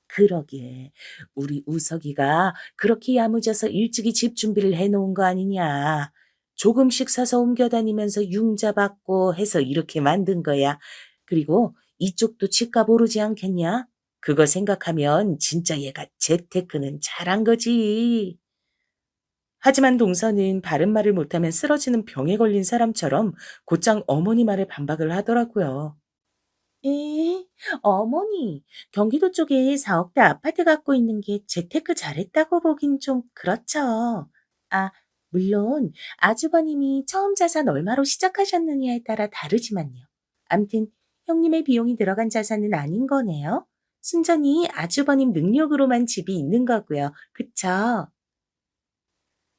그러게. 우리 우석이가 그렇게 야무져서 일찍이 집 준비를 해 놓은 거 아니냐. 조금씩 사서 옮겨 다니면서 융자 받고 해서 이렇게 만든 거야. 그리고 이쪽도 집값 오르지 않겠냐? 그거 생각하면 진짜 얘가 재테크는 잘한 거지. 하지만 동서는 바른 말을 못하면 쓰러지는 병에 걸린 사람처럼 곧장 어머니 말에 반박을 하더라고요. 에? 어머니, 경기도 쪽에 4억대 아파트 갖고 있는 게 재테크 잘했다고 보긴 좀 그렇죠. 아, 물론 아주버님이 처음 자산 얼마로 시작하셨느냐에 따라 다르지만요. 암튼 형님의 비용이 들어간 자산은 아닌 거네요. 순전히 아주버님 능력으로만 집이 있는 거고요. 그쵸?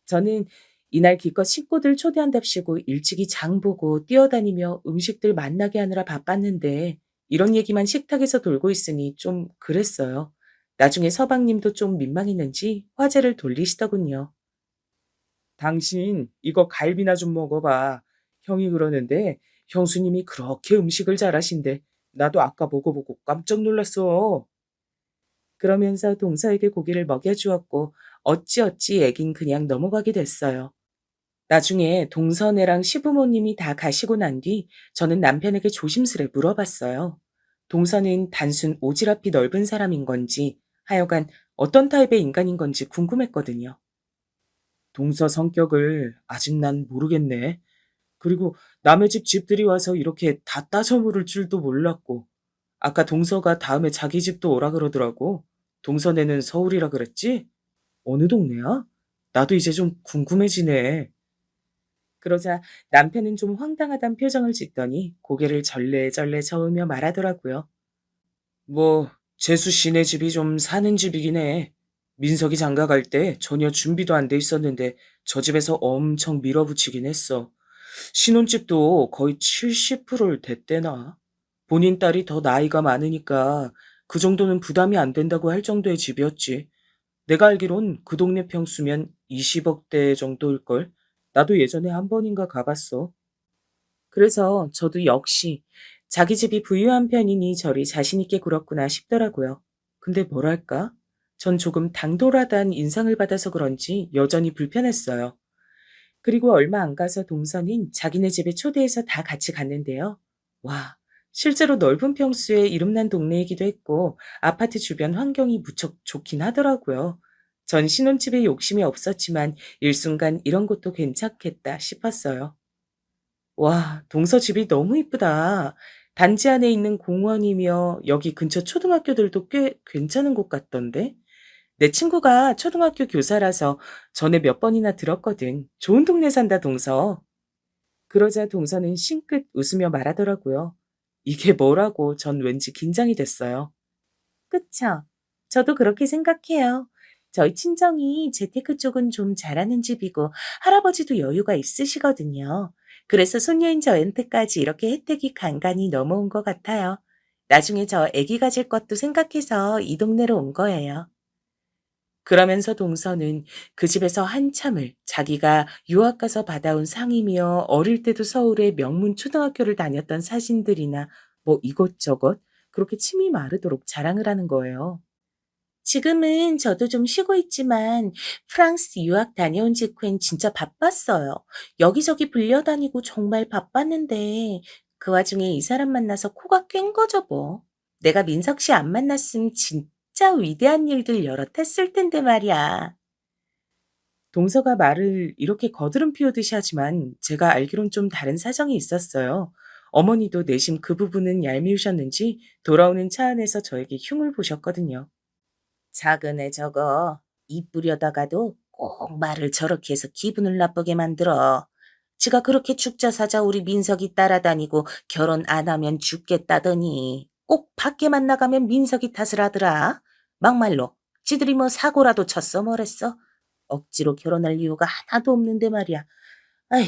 저는 이날 기껏 식구들 초대한답시고 일찍이 장 보고 뛰어다니며 음식들 만나게 하느라 바빴는데 이런 얘기만 식탁에서 돌고 있으니 좀 그랬어요. 나중에 서방님도 좀 민망했는지 화제를 돌리시더군요. 당신 이거 갈비나 좀 먹어봐. 형이 그러는데 형수님이 그렇게 음식을 잘하신대. 나도 아까 먹어보고 깜짝 놀랐어. 그러면서 동서에게 고기를 먹여주었고 어찌어찌 얘긴 그냥 넘어가게 됐어요. 나중에 동서네랑 시부모님이 다 가시고 난 뒤 저는 남편에게 조심스레 물어봤어요. 동서는 단순 오지랖이 넓은 사람인 건지 하여간 어떤 타입의 인간인 건지 궁금했거든요. 동서 성격을 아직 난 모르겠네. 그리고 남의 집 집들이 와서 이렇게 다 따져 물을 줄도 몰랐고 아까 동서가 다음에 자기 집도 오라 그러더라고. 동서네는 서울이라 그랬지? 어느 동네야? 나도 이제 좀 궁금해지네. 그러자 남편은 좀 황당하단 표정을 짓더니 고개를 절레절레 저으며 말하더라고요. 뭐, 재수 씨네 집이 좀 사는 집이긴 해. 민석이 장가 갈 때 전혀 준비도 안 돼 있었는데 저 집에서 엄청 밀어붙이긴 했어. 신혼집도 거의 70%를 댔대나. 본인 딸이 더 나이가 많으니까 그 정도는 부담이 안 된다고 할 정도의 집이었지. 내가 알기론 그 동네 평수면 20억대 정도일걸. 나도 예전에 한 번인가 가봤어. 그래서 저도 역시 자기 집이 부유한 편이니 저리 자신있게 굴었구나 싶더라고요. 근데 뭐랄까? 전 조금 당돌하다는 인상을 받아서 그런지 여전히 불편했어요. 그리고 얼마 안 가서 동선인 자기네 집에 초대해서 다 같이 갔는데요. 와, 실제로 넓은 평수에 이름난 동네이기도 했고 아파트 주변 환경이 무척 좋긴 하더라고요. 전 신혼집에 욕심이 없었지만 일순간 이런 것도 괜찮겠다 싶었어요. 와, 동서 집이 너무 이쁘다. 단지 안에 있는 공원이며 여기 근처 초등학교들도 꽤 괜찮은 곳 같던데? 내 친구가 초등학교 교사라서 전에 몇 번이나 들었거든. 좋은 동네 산다, 동서. 그러자 동서는 싱긋 웃으며 말하더라고요. 이게 뭐라고 전 왠지 긴장이 됐어요. 그쵸. 저도 그렇게 생각해요. 저희 친정이 재테크 쪽은 좀 잘하는 집이고 할아버지도 여유가 있으시거든요. 그래서 손녀인 저한테까지 이렇게 혜택이 간간히 넘어온 것 같아요. 나중에 저 아기 가질 것도 생각해서 이 동네로 온 거예요. 그러면서 동서는 그 집에서 한참을 자기가 유학 가서 받아온 상이며 어릴 때도 서울의 명문 초등학교를 다녔던 사진들이나 뭐 이것저것 그렇게 침이 마르도록 자랑을 하는 거예요. 지금은 저도 좀 쉬고 있지만 프랑스 유학 다녀온 직후엔 진짜 바빴어요. 여기저기 불려다니고 정말 바빴는데 그 와중에 이 사람 만나서 코가 깬 거죠 뭐. 내가 민석 씨 안 만났으면 진짜 위대한 일들 여럿 했을 텐데 말이야. 동서가 말을 이렇게 거드름 피우듯이 하지만 제가 알기론 좀 다른 사정이 있었어요. 어머니도 내심 그 부분은 얄미우셨는지 돌아오는 차 안에서 저에게 흉을 보셨거든요. 작은 애 저거 이쁘려다가도 꼭 말을 저렇게 해서 기분을 나쁘게 만들어. 지가 그렇게 죽자사자 우리 민석이 따라다니고 결혼 안 하면 죽겠다더니 꼭 밖에만 나가면 민석이 탓을 하더라. 막말로 지들이 뭐 사고라도 쳤어 뭐랬어. 억지로 결혼할 이유가 하나도 없는데 말이야. 아휴,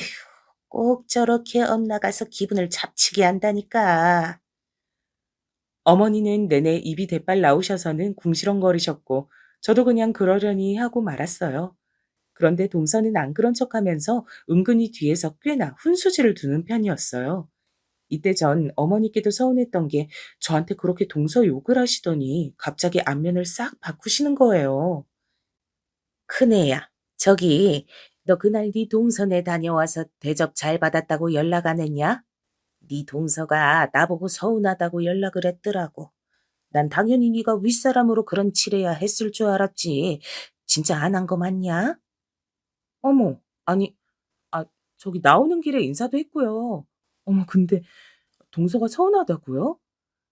꼭 저렇게 엇나가서 기분을 잡치게 한다니까. 어머니는 내내 입이 대빨 나오셔서는 궁시렁거리셨고 저도 그냥 그러려니 하고 말았어요. 그런데 동서는 안 그런 척하면서 은근히 뒤에서 꽤나 훈수지를 두는 편이었어요. 이때 전 어머니께도 서운했던 게 저한테 그렇게 동서 욕을 하시더니 갑자기 안면을 싹 바꾸시는 거예요. 큰애야, 저기 너 그날 네 동서네 다녀와서 대접 잘 받았다고 연락 안 했냐? 네 동서가 나보고 서운하다고 연락을 했더라고. 난 당연히 네가 윗사람으로 그런 칠해야 했을 줄 알았지. 진짜 안 한 거 맞냐? 어머, 아니, 아, 저기 나오는 길에 인사도 했고요. 어머, 근데 동서가 서운하다고요?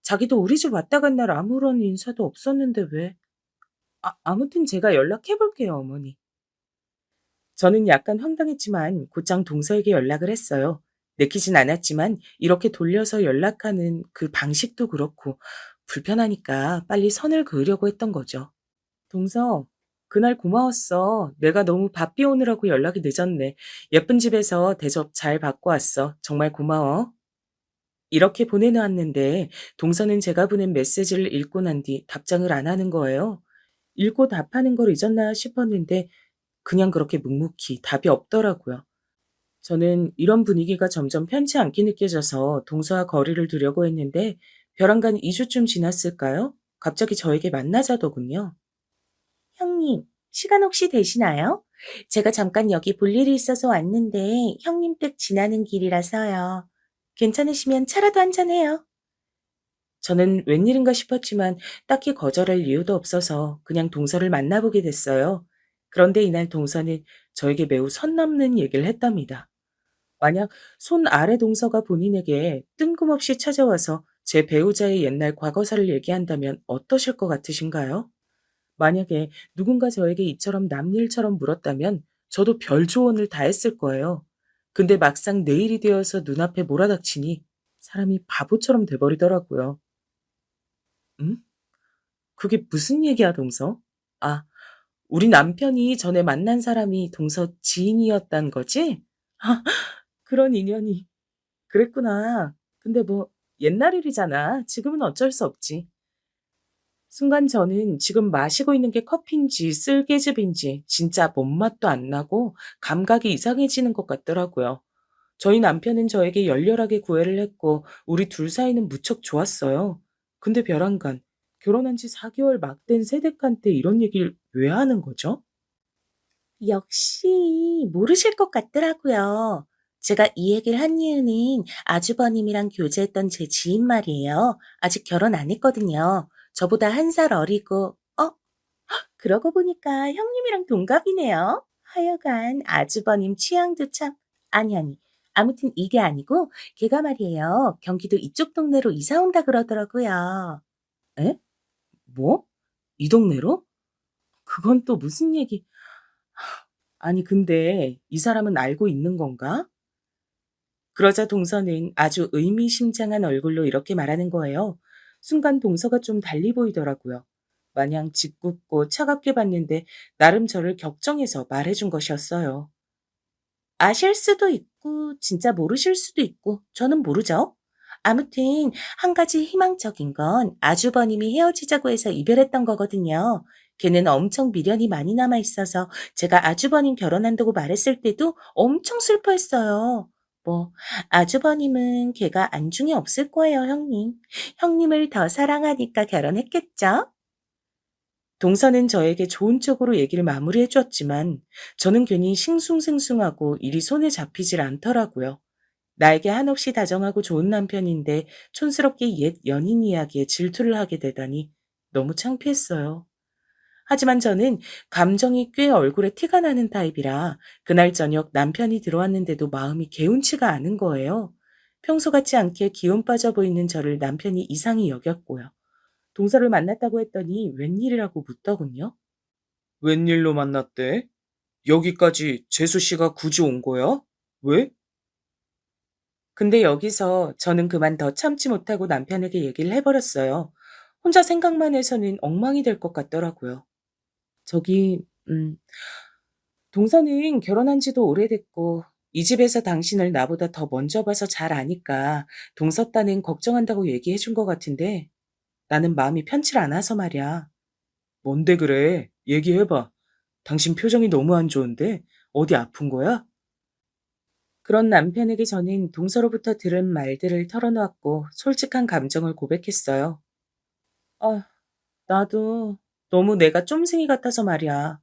자기도 우리 집 왔다 간 날 아무런 인사도 없었는데 왜? 아무튼 제가 연락해 볼게요, 어머니. 저는 약간 황당했지만 곧장 동서에게 연락을 했어요. 내키진 않았지만 이렇게 돌려서 연락하는 그 방식도 그렇고 불편하니까 빨리 선을 그으려고 했던 거죠. 동서, 그날 고마웠어. 내가 너무 바삐 오느라고 연락이 늦었네. 예쁜 집에서 대접 잘 받고 왔어. 정말 고마워. 이렇게 보내놓았는데 동서는 제가 보낸 메시지를 읽고 난 뒤 답장을 안 하는 거예요. 읽고 답하는 걸 잊었나 싶었는데 그냥 그렇게 묵묵히 답이 없더라고요. 저는 이런 분위기가 점점 편치 않게 느껴져서 동서와 거리를 두려고 했는데 벼랑간 2주쯤 지났을까요? 갑자기 저에게 만나자더군요. 형님, 시간 혹시 되시나요? 제가 잠깐 여기 볼 일이 있어서 왔는데 형님 댁 지나는 길이라서요. 괜찮으시면 차라도 한잔해요. 저는 웬일인가 싶었지만 딱히 거절할 이유도 없어서 그냥 동서를 만나보게 됐어요. 그런데 이날 동서는 저에게 매우 선 넘는 얘기를 했답니다. 만약 손 아래 동서가 본인에게 뜬금없이 찾아와서 제 배우자의 옛날 과거사를 얘기한다면 어떠실 것 같으신가요? 만약에 누군가 저에게 이처럼 남일처럼 물었다면 저도 별 조언을 다 했을 거예요. 근데 막상 내일이 되어서 눈앞에 몰아닥치니 사람이 바보처럼 돼버리더라고요. 응? 그게 무슨 얘기야, 동서? 아, 우리 남편이 전에 만난 사람이 동서 지인이었단 거지? 아, 그런 인연이. 그랬구나. 근데 뭐 옛날 일이잖아. 지금은 어쩔 수 없지. 순간 저는 지금 마시고 있는 게 커피인지 쓸개즙인지 진짜 뭔 맛도 안 나고 감각이 이상해지는 것 같더라고요. 저희 남편은 저에게 열렬하게 구애를 했고 우리 둘 사이는 무척 좋았어요. 근데 벼랑간, 결혼한 지 4개월 막 된 새댁한테 이런 얘기를 왜 하는 거죠? 역시 모르실 것 같더라고요. 제가 이 얘기를 한 이유는 아주버님이랑 교제했던 제 지인 말이에요. 아직 결혼 안 했거든요. 저보다 1살 어리고, 그러고 보니까 형님이랑 동갑이네요. 하여간 아주버님 취향도 참, 아니. 아무튼 이게 아니고, 걔가 말이에요. 경기도 이쪽 동네로 이사 온다 그러더라고요. 에? 뭐? 이 동네로? 그건 또 무슨 얘기? 아니, 근데 이 사람은 알고 있는 건가? 그러자 동서는 아주 의미심장한 얼굴로 이렇게 말하는 거예요. 순간 동서가 좀 달리 보이더라고요. 마냥 짓궂고 차갑게 봤는데 나름 저를 격정해서 말해준 것이었어요. 아실 수도 있고 진짜 모르실 수도 있고 저는 모르죠. 아무튼 한 가지 희망적인 건 아주버님이 헤어지자고 해서 이별했던 거거든요. 걔는 엄청 미련이 많이 남아 있어서 제가 아주버님 결혼한다고 말했을 때도 엄청 슬퍼했어요. 뭐 아주버님은 걔가 안중에 없을 거예요, 형님. 형님을 더 사랑하니까 결혼했겠죠? 동서는 저에게 좋은 쪽으로 얘기를 마무리해 줬지만 저는 괜히 싱숭생숭하고 일이 손에 잡히질 않더라고요. 나에게 한없이 다정하고 좋은 남편인데 촌스럽게 옛 연인 이야기에 질투를 하게 되다니 너무 창피했어요. 하지만 저는 감정이 꽤 얼굴에 티가 나는 타입이라 그날 저녁 남편이 들어왔는데도 마음이 개운치가 않은 거예요. 평소 같지 않게 기운 빠져 보이는 저를 남편이 이상히 여겼고요. 동서를 만났다고 했더니 웬일이라고 묻더군요. 웬일로 만났대? 여기까지 재수 씨가 굳이 온 거야? 왜? 근데 여기서 저는 그만 더 참지 못하고 남편에게 얘기를 해버렸어요. 혼자 생각만 해서는 엉망이 될 것 같더라고요. 저기, 동서는 결혼한 지도 오래됐고, 이 집에서 당신을 나보다 더 먼저 봐서 잘 아니까 동서 따는 걱정한다고 얘기해 준 것 같은데 나는 마음이 편치 않아서 말이야. 뭔데 그래? 얘기해봐. 당신 표정이 너무 안 좋은데? 어디 아픈 거야? 그런 남편에게 저는 동서로부터 들은 말들을 털어놓았고 솔직한 감정을 고백했어요. 아, 나도 너무 내가 쫌생이 같아서 말이야.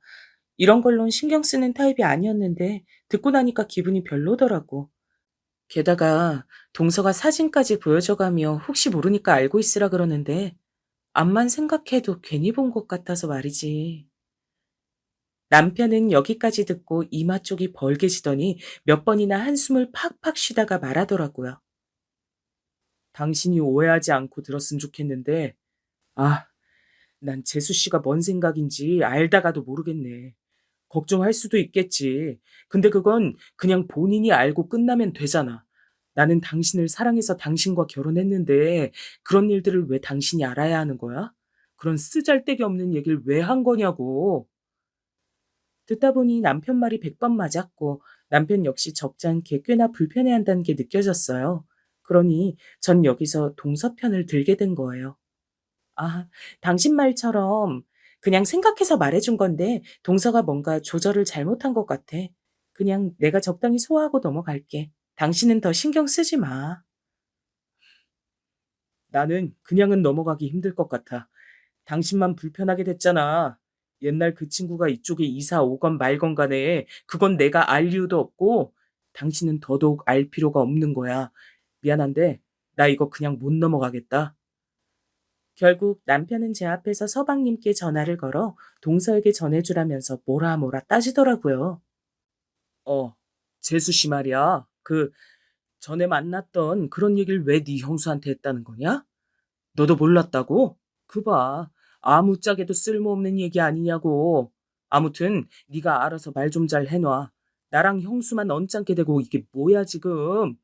이런 걸론 신경 쓰는 타입이 아니었는데 듣고 나니까 기분이 별로더라고. 게다가 동서가 사진까지 보여줘가며 혹시 모르니까 알고 있으라 그러는데 암만 생각해도 괜히 본 것 같아서 말이지. 남편은 여기까지 듣고 이마 쪽이 벌게지더니 몇 번이나 한숨을 팍팍 쉬다가 말하더라고요. 당신이 오해하지 않고 들었으면 좋겠는데, 아, 난 재수 씨가 뭔 생각인지 알다가도 모르겠네. 걱정할 수도 있겠지. 근데 그건 그냥 본인이 알고 끝나면 되잖아. 나는 당신을 사랑해서 당신과 결혼했는데 그런 일들을 왜 당신이 알아야 하는 거야? 그런 쓰잘데기 없는 얘기를 왜 한 거냐고. 듣다 보니 남편 말이 100번 맞았고 남편 역시 적잖게 꽤나 불편해한다는 게 느껴졌어요. 그러니 전 여기서 동서편을 들게 된 거예요. 아, 당신 말처럼 그냥 생각해서 말해준 건데 동서가 뭔가 조절을 잘못한 것 같아. 그냥 내가 적당히 소화하고 넘어갈게. 당신은 더 신경 쓰지 마. 나는 그냥은 넘어가기 힘들 것 같아. 당신만 불편하게 됐잖아. 옛날 그 친구가 이쪽에 이사 오건 말건 간에 그건 내가 알 이유도 없고 당신은 더더욱 알 필요가 없는 거야. 미안한데 나 이거 그냥 못 넘어가겠다. 결국 남편은 제 앞에서 서방님께 전화를 걸어 동서에게 전해주라면서 뭐라 뭐라 따지더라고요. 재수 씨 말이야. 전에 만났던 그런 얘기를 왜 네 형수한테 했다는 거냐? 너도 몰랐다고? 그 봐. 아무짝에도 쓸모없는 얘기 아니냐고. 아무튼 네가 알아서 말 좀 잘 해놔. 나랑 형수만 언짢게 되고 이게 뭐야 지금.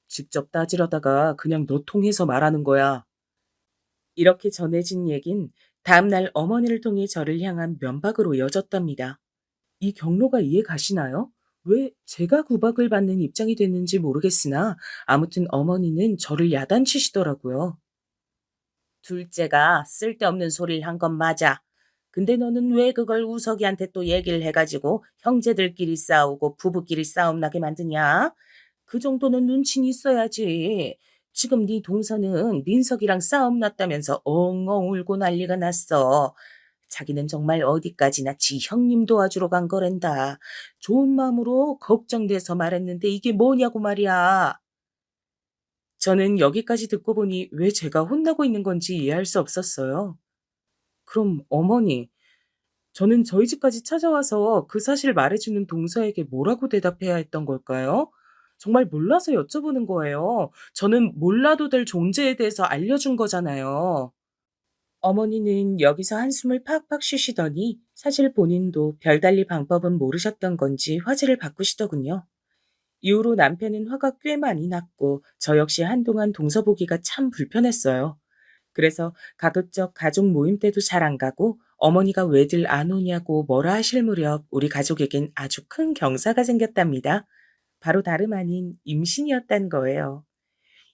직접 따지려다가 그냥 너 통해서 말하는 거야. 이렇게 전해진 얘긴 다음날 어머니를 통해 저를 향한 면박으로 이어졌답니다. 이 경로가 이해 가시나요? 왜 제가 구박을 받는 입장이 됐는지 모르겠으나 아무튼 어머니는 저를 야단치시더라고요. 둘째가 쓸데없는 소리를 한 건 맞아. 근데 너는 왜 그걸 우석이한테 또 얘기를 해가지고 형제들끼리 싸우고 부부끼리 싸움 나게 만드냐? 그 정도는 눈치는 있어야지. 지금 네 동서는 민석이랑 싸움 났다면서 엉엉 울고 난리가 났어. 자기는 정말 어디까지나 지 형님 도와주러 간 거랜다. 좋은 마음으로 걱정돼서 말했는데 이게 뭐냐고 말이야. 저는 여기까지 듣고 보니 왜 제가 혼나고 있는 건지 이해할 수 없었어요. 그럼 어머니, 저는 저희 집까지 찾아와서 그 사실을 말해주는 동서에게 뭐라고 대답해야 했던 걸까요? 정말 몰라서 여쭤보는 거예요. 저는 몰라도 될 존재에 대해서 알려준 거잖아요. 어머니는 여기서 한숨을 팍팍 쉬시더니 사실 본인도 별달리 방법은 모르셨던 건지 화제를 바꾸시더군요. 이후로 남편은 화가 꽤 많이 났고 저 역시 한동안 동서 보기가 참 불편했어요. 그래서 가급적 가족 모임 때도 잘 안 가고 어머니가 왜들 안 오냐고 뭐라 하실 무렵 우리 가족에겐 아주 큰 경사가 생겼답니다. 바로 다름 아닌 임신이었단 거예요.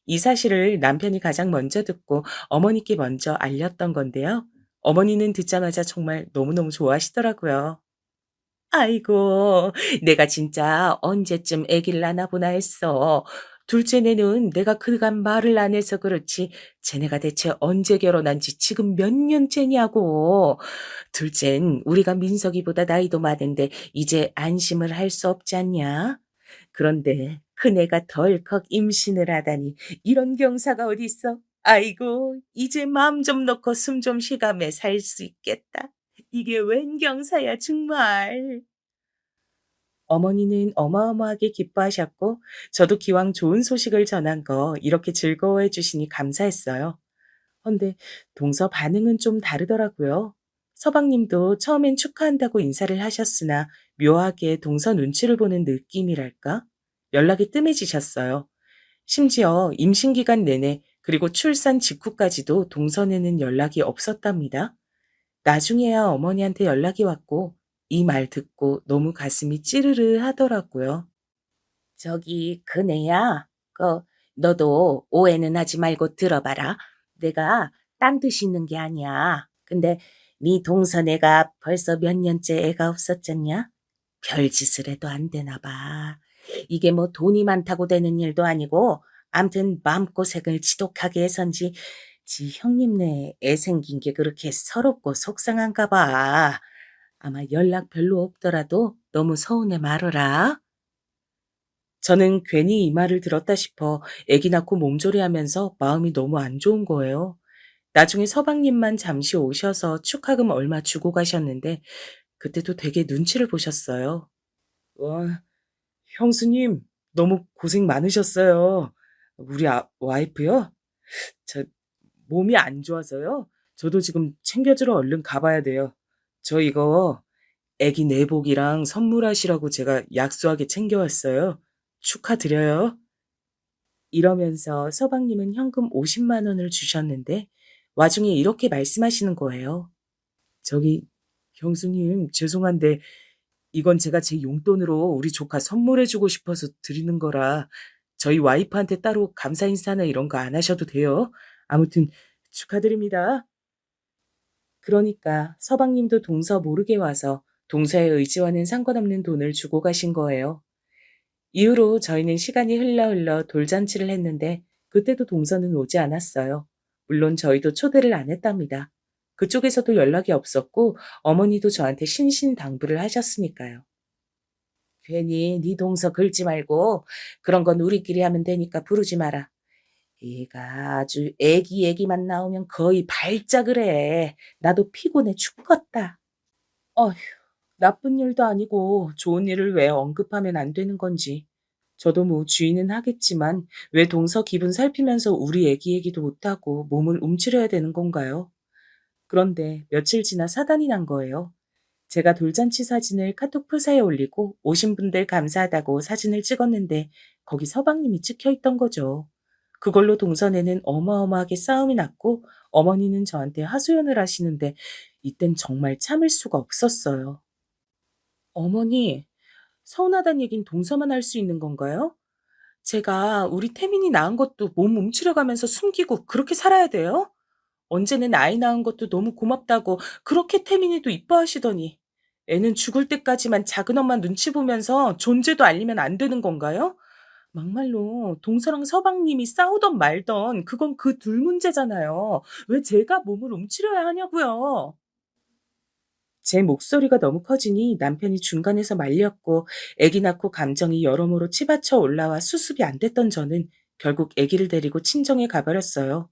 이 사실을 남편이 가장 먼저 듣고 어머니께 먼저 알렸던 건데요. 어머니는 듣자마자 정말 너무너무 좋아하시더라고요. 아이고, 내가 진짜 언제쯤 아기를 낳나 보나 했어. 둘째네는 내가 그간 말을 안 해서 그렇지, 쟤네가 대체 언제 결혼한 지 지금 몇 년째냐고. 둘째는 우리가 민석이보다 나이도 많은데 이제 안심을 할 수 없지 않냐? 그런데 큰애가 덜컥 임신을 하다니 이런 경사가 어딨어? 아이고, 이제 마음 좀 놓고 숨 좀 쉬가며 살 수 있겠다. 이게 웬 경사야, 정말. 어머니는 어마어마하게 기뻐하셨고, 저도 기왕 좋은 소식을 전한 거 이렇게 즐거워해 주시니 감사했어요. 헌데 동서 반응은 좀 다르더라고요. 서방님도 처음엔 축하한다고 인사를 하셨으나 묘하게 동서 눈치를 보는 느낌이랄까? 연락이 뜸해지셨어요. 심지어 임신 기간 내내 그리고 출산 직후까지도 동서에는 연락이 없었답니다. 나중에야 어머니한테 연락이 왔고 이 말 듣고 너무 가슴이 찌르르 하더라고요. 저기 그네야. 너도 오해는 하지 말고 들어봐라. 내가 딴 뜻 있는 게 아니야. 근데 네 동서네가 벌써 몇 년째 애가 없었잖냐? 별짓을 해도 안 되나 봐. 이게 뭐 돈이 많다고 되는 일도 아니고 암튼 마음고생을 지독하게 해선지 지 형님네 애 생긴 게 그렇게 서럽고 속상한가 봐. 아마 연락 별로 없더라도 너무 서운해 말어라. 저는 괜히 이 말을 들었다 싶어 애기 낳고 몸조리하면서 마음이 너무 안 좋은 거예요. 나중에 서방님만 잠시 오셔서 축하금 얼마 주고 가셨는데 그때도 되게 눈치를 보셨어요. 와, 형수님 너무 고생 많으셨어요. 우리 와이프요? 저 몸이 안 좋아서요. 저도 지금 챙겨주러 얼른 가봐야 돼요. 저 이거 애기 내복이랑 선물하시라고 제가 약소하게 챙겨왔어요. 축하드려요. 이러면서 서방님은 현금 50만 원을 주셨는데 와중에 이렇게 말씀하시는 거예요. 저기 형수님 죄송한데 이건 제가 제 용돈으로 우리 조카 선물해주고 싶어서 드리는 거라 저희 와이프한테 따로 감사 인사나 이런 거 안 하셔도 돼요. 아무튼 축하드립니다. 그러니까 서방님도 동서 모르게 와서 동서의 의지와는 상관없는 돈을 주고 가신 거예요. 이후로 저희는 시간이 흘러 돌잔치를 했는데 그때도 동서는 오지 않았어요. 물론 저희도 초대를 안 했답니다. 그쪽에서도 연락이 없었고 어머니도 저한테 신신당부를 하셨으니까요. 괜히 네 동서 긁지 말고 그런 건 우리끼리 하면 되니까 부르지 마라. 얘가 아주 애기 얘기만 나오면 거의 발작을 해. 나도 피곤해 죽겠다. 어휴, 나쁜 일도 아니고 좋은 일을 왜 언급하면 안 되는 건지. 저도 뭐 주의는 하겠지만 왜 동서 기분 살피면서 우리 애기 얘기도 못하고 몸을 움츠려야 되는 건가요? 그런데 며칠 지나 사단이 난 거예요. 제가 돌잔치 사진을 카톡 프사에 올리고 오신 분들 감사하다고 사진을 찍었는데 거기 서방님이 찍혀 있던 거죠. 그걸로 동선에는 어마어마하게 싸움이 났고 어머니는 저한테 하소연을 하시는데 이땐 정말 참을 수가 없었어요. 어머니, 서운하단 얘긴 동서만 할 수 있는 건가요? 제가 우리 태민이 낳은 것도 몸 움츠려가면서 숨기고 그렇게 살아야 돼요? 언제는 아이 낳은 것도 너무 고맙다고 그렇게 태민이도 이뻐하시더니 애는 죽을 때까지만 작은 엄마 눈치 보면서 존재도 알리면 안 되는 건가요? 막말로 동서랑 서방님이 싸우던 말던 그건 그 둘 문제잖아요. 왜 제가 몸을 움츠려야 하냐고요. 제 목소리가 너무 커지니 남편이 중간에서 말렸고 아기 낳고 감정이 여러모로 치받쳐 올라와 수습이 안 됐던 저는 결국 아기를 데리고 친정에 가버렸어요.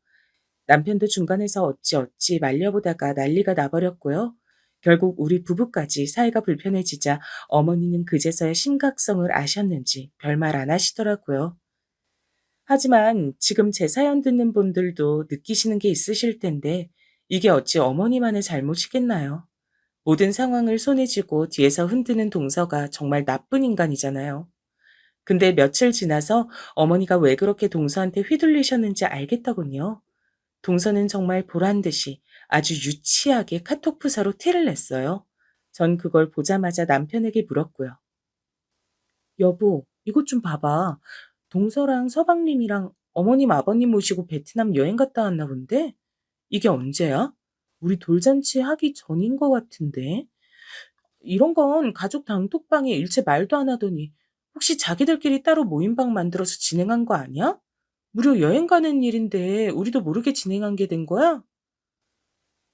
남편도 중간에서 어찌어찌 말려보다가 난리가 나버렸고요. 결국 우리 부부까지 사이가 불편해지자 어머니는 그제서야 심각성을 아셨는지 별말 안 하시더라고요. 하지만 지금 제 사연 듣는 분들도 느끼시는 게 있으실 텐데 이게 어찌 어머니만의 잘못이겠나요? 모든 상황을 손에 쥐고 뒤에서 흔드는 동서가 정말 나쁜 인간이잖아요. 근데 며칠 지나서 어머니가 왜 그렇게 동서한테 휘둘리셨는지 알겠더군요. 동서는 정말 보란 듯이 아주 유치하게 카톡 프사로 티를 냈어요. 전 그걸 보자마자 남편에게 물었고요. 여보, 이것 좀 봐봐. 동서랑 서방님이랑 어머님, 아버님 모시고 베트남 여행 갔다 왔나 본데? 이게 언제야? 우리 돌잔치 하기 전인 것 같은데? 이런 건 가족 단톡방에 일체 말도 안 하더니 혹시 자기들끼리 따로 모임방 만들어서 진행한 거 아니야? 무려 여행 가는 일인데 우리도 모르게 진행한 게 된 거야?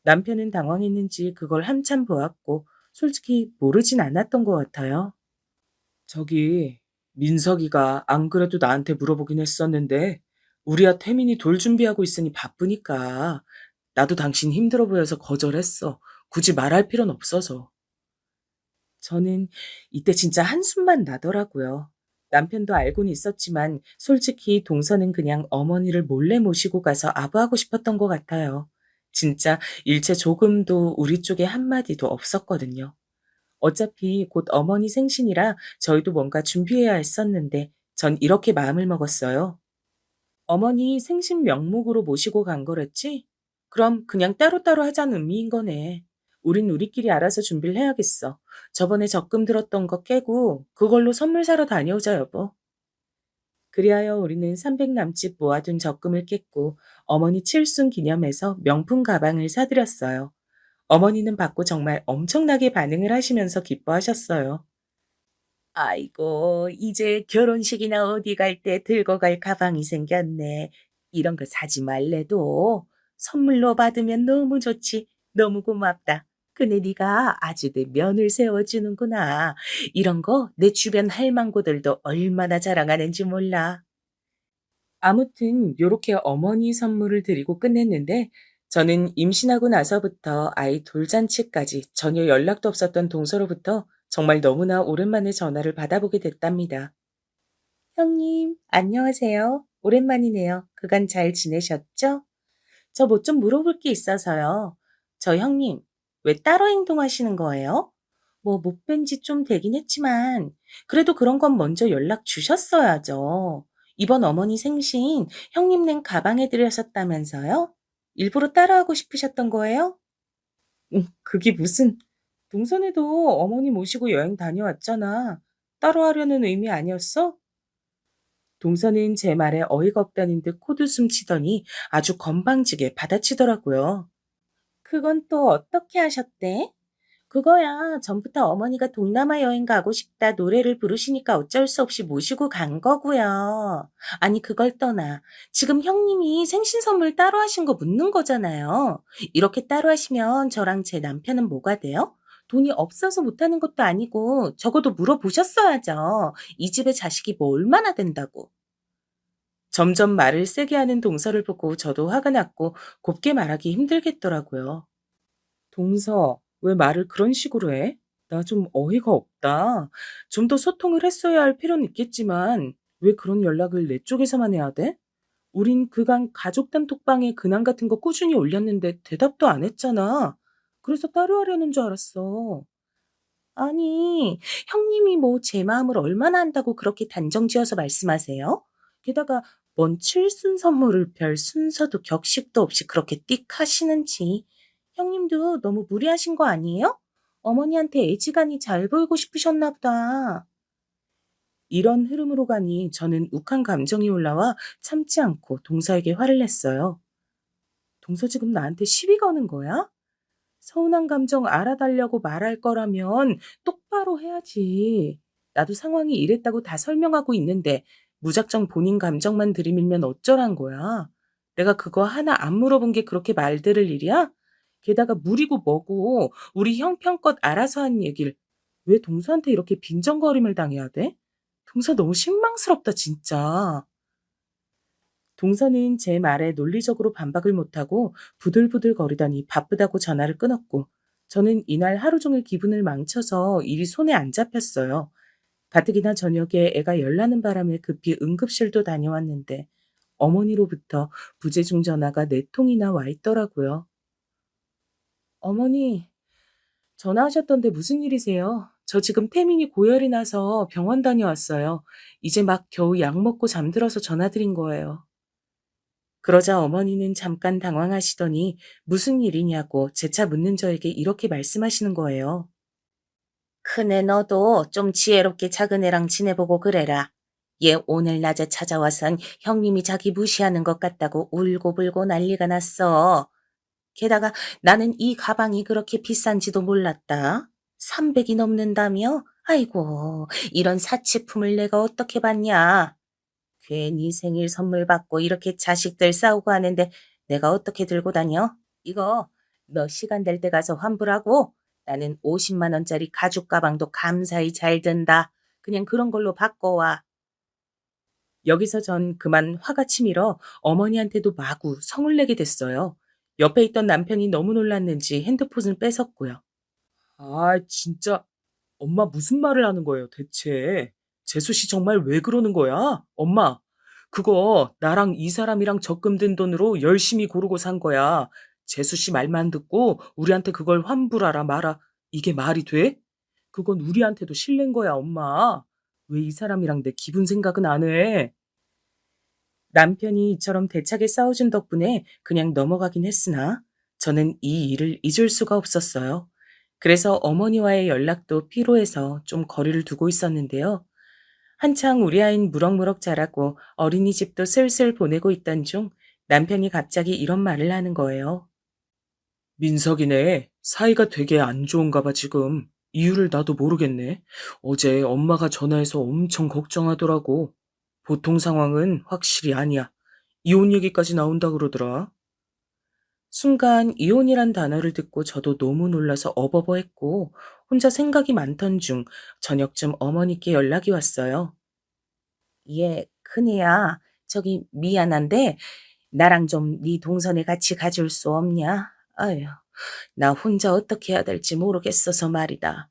남편은 당황했는지 그걸 한참 보았고 솔직히 모르진 않았던 것 같아요. 저기, 민석이가 안 그래도 나한테 물어보긴 했었는데 우리야 태민이 돌 준비하고 있으니 바쁘니까 나도 당신 힘들어 보여서 거절했어. 굳이 말할 필요는 없어서. 저는 이때 진짜 한숨만 나더라고요. 남편도 알고는 있었지만 솔직히 동서는 그냥 어머니를 몰래 모시고 가서 아부하고 싶었던 것 같아요. 진짜 일체 조금도 우리 쪽에 한마디도 없었거든요. 어차피 곧 어머니 생신이라 저희도 뭔가 준비해야 했었는데 전 이렇게 마음을 먹었어요. 어머니 생신 명목으로 모시고 간 거랬지? 그럼 그냥 따로따로 하자는 의미인 거네. 우린 우리끼리 알아서 준비를 해야겠어. 저번에 적금 들었던 거 깨고 그걸로 선물 사러 다녀오자, 여보. 그리하여 우리는 300 남짓 모아둔 적금을 깼고 어머니 칠순 기념해서 명품 가방을 사드렸어요. 어머니는 받고 정말 엄청나게 반응을 하시면서 기뻐하셨어요. 아이고, 이제 결혼식이나 어디 갈 때 들고 갈 가방이 생겼네. 이런 거 사지 말래도 선물로 받으면 너무 좋지. 너무 고맙다. 근데 네가 아주 내 면을 세워주는구나. 이런 거 내 주변 할망구들도 얼마나 자랑하는지 몰라. 아무튼 요렇게 어머니 선물을 드리고 끝냈는데 저는 임신하고 나서부터 아이 돌잔치까지 전혀 연락도 없었던 동서로부터 정말 너무나 오랜만에 전화를 받아보게 됐답니다. 형님, 안녕하세요. 오랜만이네요. 그간 잘 지내셨죠? 저 뭐 좀 물어볼 게 있어서요. 저 형님, 왜 따로 행동하시는 거예요? 뭐 못 뵌 지 좀 되긴 했지만 그래도 그런 건 먼저 연락 주셨어야죠. 이번 어머니 생신 형님 낸 가방에 드렸었다면서요? 일부러 따라하고 싶으셨던 거예요? 그게 무슨 동선에도 어머니 모시고 여행 다녀왔잖아. 따로 하려는 의미 아니었어? 동서는 제 말에 어이가 없다는 듯 코웃음 치더니 아주 건방지게 받아치더라고요. 그건 또 어떻게 하셨대? 그거야 전부터 어머니가 동남아 여행 가고 싶다 노래를 부르시니까 어쩔 수 없이 모시고 간 거고요. 아니 그걸 떠나 지금 형님이 생신 선물 따로 하신 거 묻는 거잖아요. 이렇게 따로 하시면 저랑 제 남편은 뭐가 돼요? 돈이 없어서 못하는 것도 아니고 적어도 물어보셨어야죠. 이 집에 자식이 뭐 얼마나 된다고. 점점 말을 세게 하는 동서를 보고 저도 화가 났고 곱게 말하기 힘들겠더라고요. 동서, 왜 말을 그런 식으로 해? 나 좀 어이가 없다. 좀 더 소통을 했어야 할 필요는 있겠지만, 왜 그런 연락을 내 쪽에서만 해야 돼? 우린 그간 가족 단톡방에 근황 같은 거 꾸준히 올렸는데 대답도 안 했잖아. 그래서 따로 하려는 줄 알았어. 아니, 형님이 뭐 제 마음을 얼마나 안다고 그렇게 단정 지어서 말씀하세요? 게다가 뭔 칠순 선물을 별 순서도 격식도 없이 그렇게 띡 하시는지. 형님도 너무 무리하신 거 아니에요? 어머니한테 애지간히 잘 보이고 싶으셨나 보다. 이런 흐름으로 가니 저는 욱한 감정이 올라와 참지 않고 동서에게 화를 냈어요. 동서 지금 나한테 시비 거는 거야? 서운한 감정 알아달라고 말할 거라면 똑바로 해야지. 나도 상황이 이랬다고 다 설명하고 있는데 무작정 본인 감정만 들이밀면 어쩌란 거야? 내가 그거 하나 안 물어본 게 그렇게 말 들을 일이야? 게다가 물이고 뭐고 우리 형편껏 알아서 한 얘기를 왜 동서한테 이렇게 빈정거림을 당해야 돼? 동서 너무 실망스럽다 진짜. 동서는 제 말에 논리적으로 반박을 못하고 부들부들 거리더니 바쁘다고 전화를 끊었고 저는 이날 하루 종일 기분을 망쳐서 일이 손에 안 잡혔어요. 가뜩이나 저녁에 애가 열나는 바람에 급히 응급실도 다녀왔는데 어머니로부터 부재중 전화가 4통이나 와 있더라고요. 어머니, 전화하셨던데 무슨 일이세요? 저 지금 태민이 고열이 나서 병원 다녀왔어요. 이제 막 겨우 약 먹고 잠들어서 전화드린 거예요. 그러자 어머니는 잠깐 당황하시더니 무슨 일이냐고 재차 묻는 저에게 이렇게 말씀하시는 거예요. 큰애 너도 좀 지혜롭게 작은애랑 지내보고 그래라. 얘 오늘 낮에 찾아와선 형님이 자기 무시하는 것 같다고 울고불고 난리가 났어. 게다가 나는 이 가방이 그렇게 비싼지도 몰랐다. 300이 넘는다며? 아이고, 이런 사치품을 내가 어떻게 받냐. 괜히 생일 선물 받고 이렇게 자식들 싸우고 하는데 내가 어떻게 들고 다녀? 이거 너 시간 될 때 가서 환불하고 나는 50만 원짜리 가죽 가방도 감사히 잘 든다. 그냥 그런 걸로 바꿔와. 여기서 전 그만 화가 치밀어 어머니한테도 마구 성을 내게 됐어요. 옆에 있던 남편이 너무 놀랐는지 핸드폰을 뺏었고요. 아, 진짜 엄마 무슨 말을 하는 거예요, 대체? 재수 씨 정말 왜 그러는 거야? 엄마, 그거 나랑 이 사람이랑 적금 든 돈으로 열심히 고르고 산 거야. 재수 씨 말만 듣고 우리한테 그걸 환불하라 마라. 이게 말이 돼? 그건 우리한테도 실례인 거야, 엄마. 왜 이 사람이랑 내 기분 생각은 안 해? 남편이 이처럼 대차게 싸워준 덕분에 그냥 넘어가긴 했으나 저는 이 일을 잊을 수가 없었어요. 그래서 어머니와의 연락도 피로해서 좀 거리를 두고 있었는데요. 한창 우리 아이는 무럭무럭 자라고 어린이집도 슬슬 보내고 있던 중 남편이 갑자기 이런 말을 하는 거예요. 민석이네. 사이가 되게 안 좋은가 봐 지금. 이유를 나도 모르겠네. 어제 엄마가 전화해서 엄청 걱정하더라고. 보통 상황은 확실히 아니야. 이혼 얘기까지 나온다 그러더라. 순간 이혼이란 단어를 듣고 저도 너무 놀라서 어버버했고 혼자 생각이 많던 중 저녁쯤 어머니께 연락이 왔어요. 예, 큰애야. 저기 미안한데 나랑 좀 네 동선에 같이 가줄 수 없냐? 아휴, 나 혼자 어떻게 해야 될지 모르겠어서 말이다.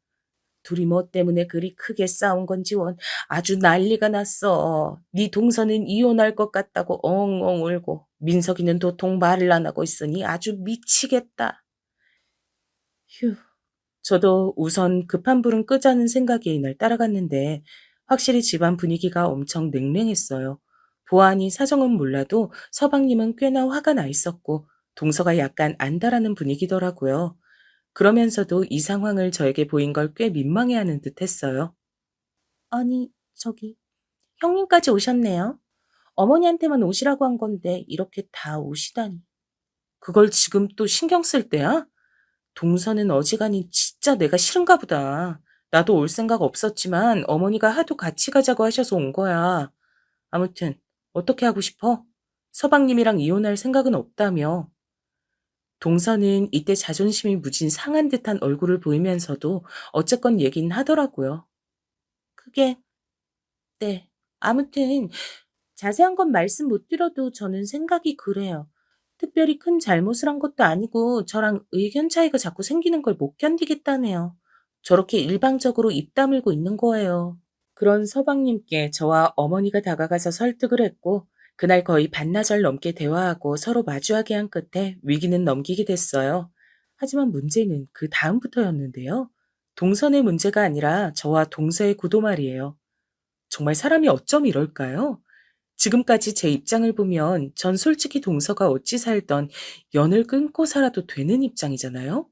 둘이 뭐 때문에 그리 크게 싸운 건지 원 아주 난리가 났어. 네 동서는 이혼할 것 같다고 엉엉 울고 민석이는 도통 말을 안 하고 있으니 아주 미치겠다. 휴. 저도 우선 급한 불은 끄자는 생각에 이날 따라갔는데 확실히 집안 분위기가 엄청 냉랭했어요. 보아하니 사정은 몰라도 서방님은 꽤나 화가 나 있었고 동서가 약간 안달하는 분위기더라고요. 그러면서도 이 상황을 저에게 보인 걸 꽤 민망해하는 듯 했어요. 아니, 저기, 형님까지 오셨네요. 어머니한테만 오시라고 한 건데 이렇게 다 오시다니. 그걸 지금 또 신경 쓸 때야? 동서는 어지간히 진짜 내가 싫은가 보다. 나도 올 생각 없었지만 어머니가 하도 같이 가자고 하셔서 온 거야. 아무튼 어떻게 하고 싶어? 서방님이랑 이혼할 생각은 없다며. 동서는 이때 자존심이 무진 상한 듯한 얼굴을 보이면서도 어쨌건 얘긴 하더라고요. 그게, 네. 아무튼 자세한 건 말씀 못 드려도 저는 생각이 그래요. 특별히 큰 잘못을 한 것도 아니고 저랑 의견 차이가 자꾸 생기는 걸 못 견디겠다네요. 저렇게 일방적으로 입 다물고 있는 거예요. 그런 서방님께 저와 어머니가 다가가서 설득을 했고 그날 거의 반나절 넘게 대화하고 서로 마주하게 한 끝에 위기는 넘기게 됐어요. 하지만 문제는 그 다음부터였는데요. 동선의 문제가 아니라 저와 동서의 구도 말이에요. 정말 사람이 어쩜 이럴까요? 지금까지 제 입장을 보면 전 솔직히 동서가 어찌 살던 연을 끊고 살아도 되는 입장이잖아요.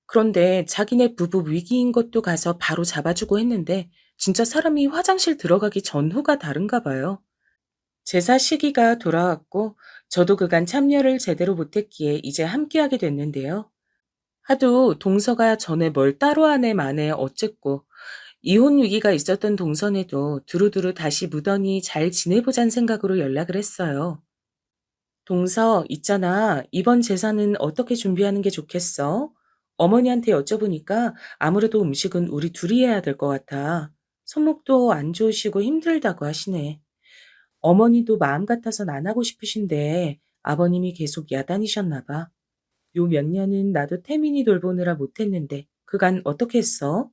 그런데 자기네 부부 위기인 것도 가서 바로 잡아주고 했는데 진짜 사람이 화장실 들어가기 전후가 다른가 봐요. 제사 시기가 돌아왔고 저도 그간 참여를 제대로 못했기에 이제 함께하게 됐는데요. 하도 동서가 전에 뭘 따로 하네 마네 어쨌고 이혼 위기가 있었던 동선에도 두루두루 다시 무던히 잘 지내보잔 생각으로 연락을 했어요. 동서, 있잖아. 이번 제사는 어떻게 준비하는 게 좋겠어? 어머니한테 여쭤보니까 아무래도 음식은 우리 둘이 해야 될 것 같아. 손목도 안 좋으시고 힘들다고 하시네. 어머니도 마음 같아선 안 하고 싶으신데 아버님이 계속 야단이셨나 봐. 요 몇 년은 나도 태민이 돌보느라 못했는데 그간 어떻게 했어?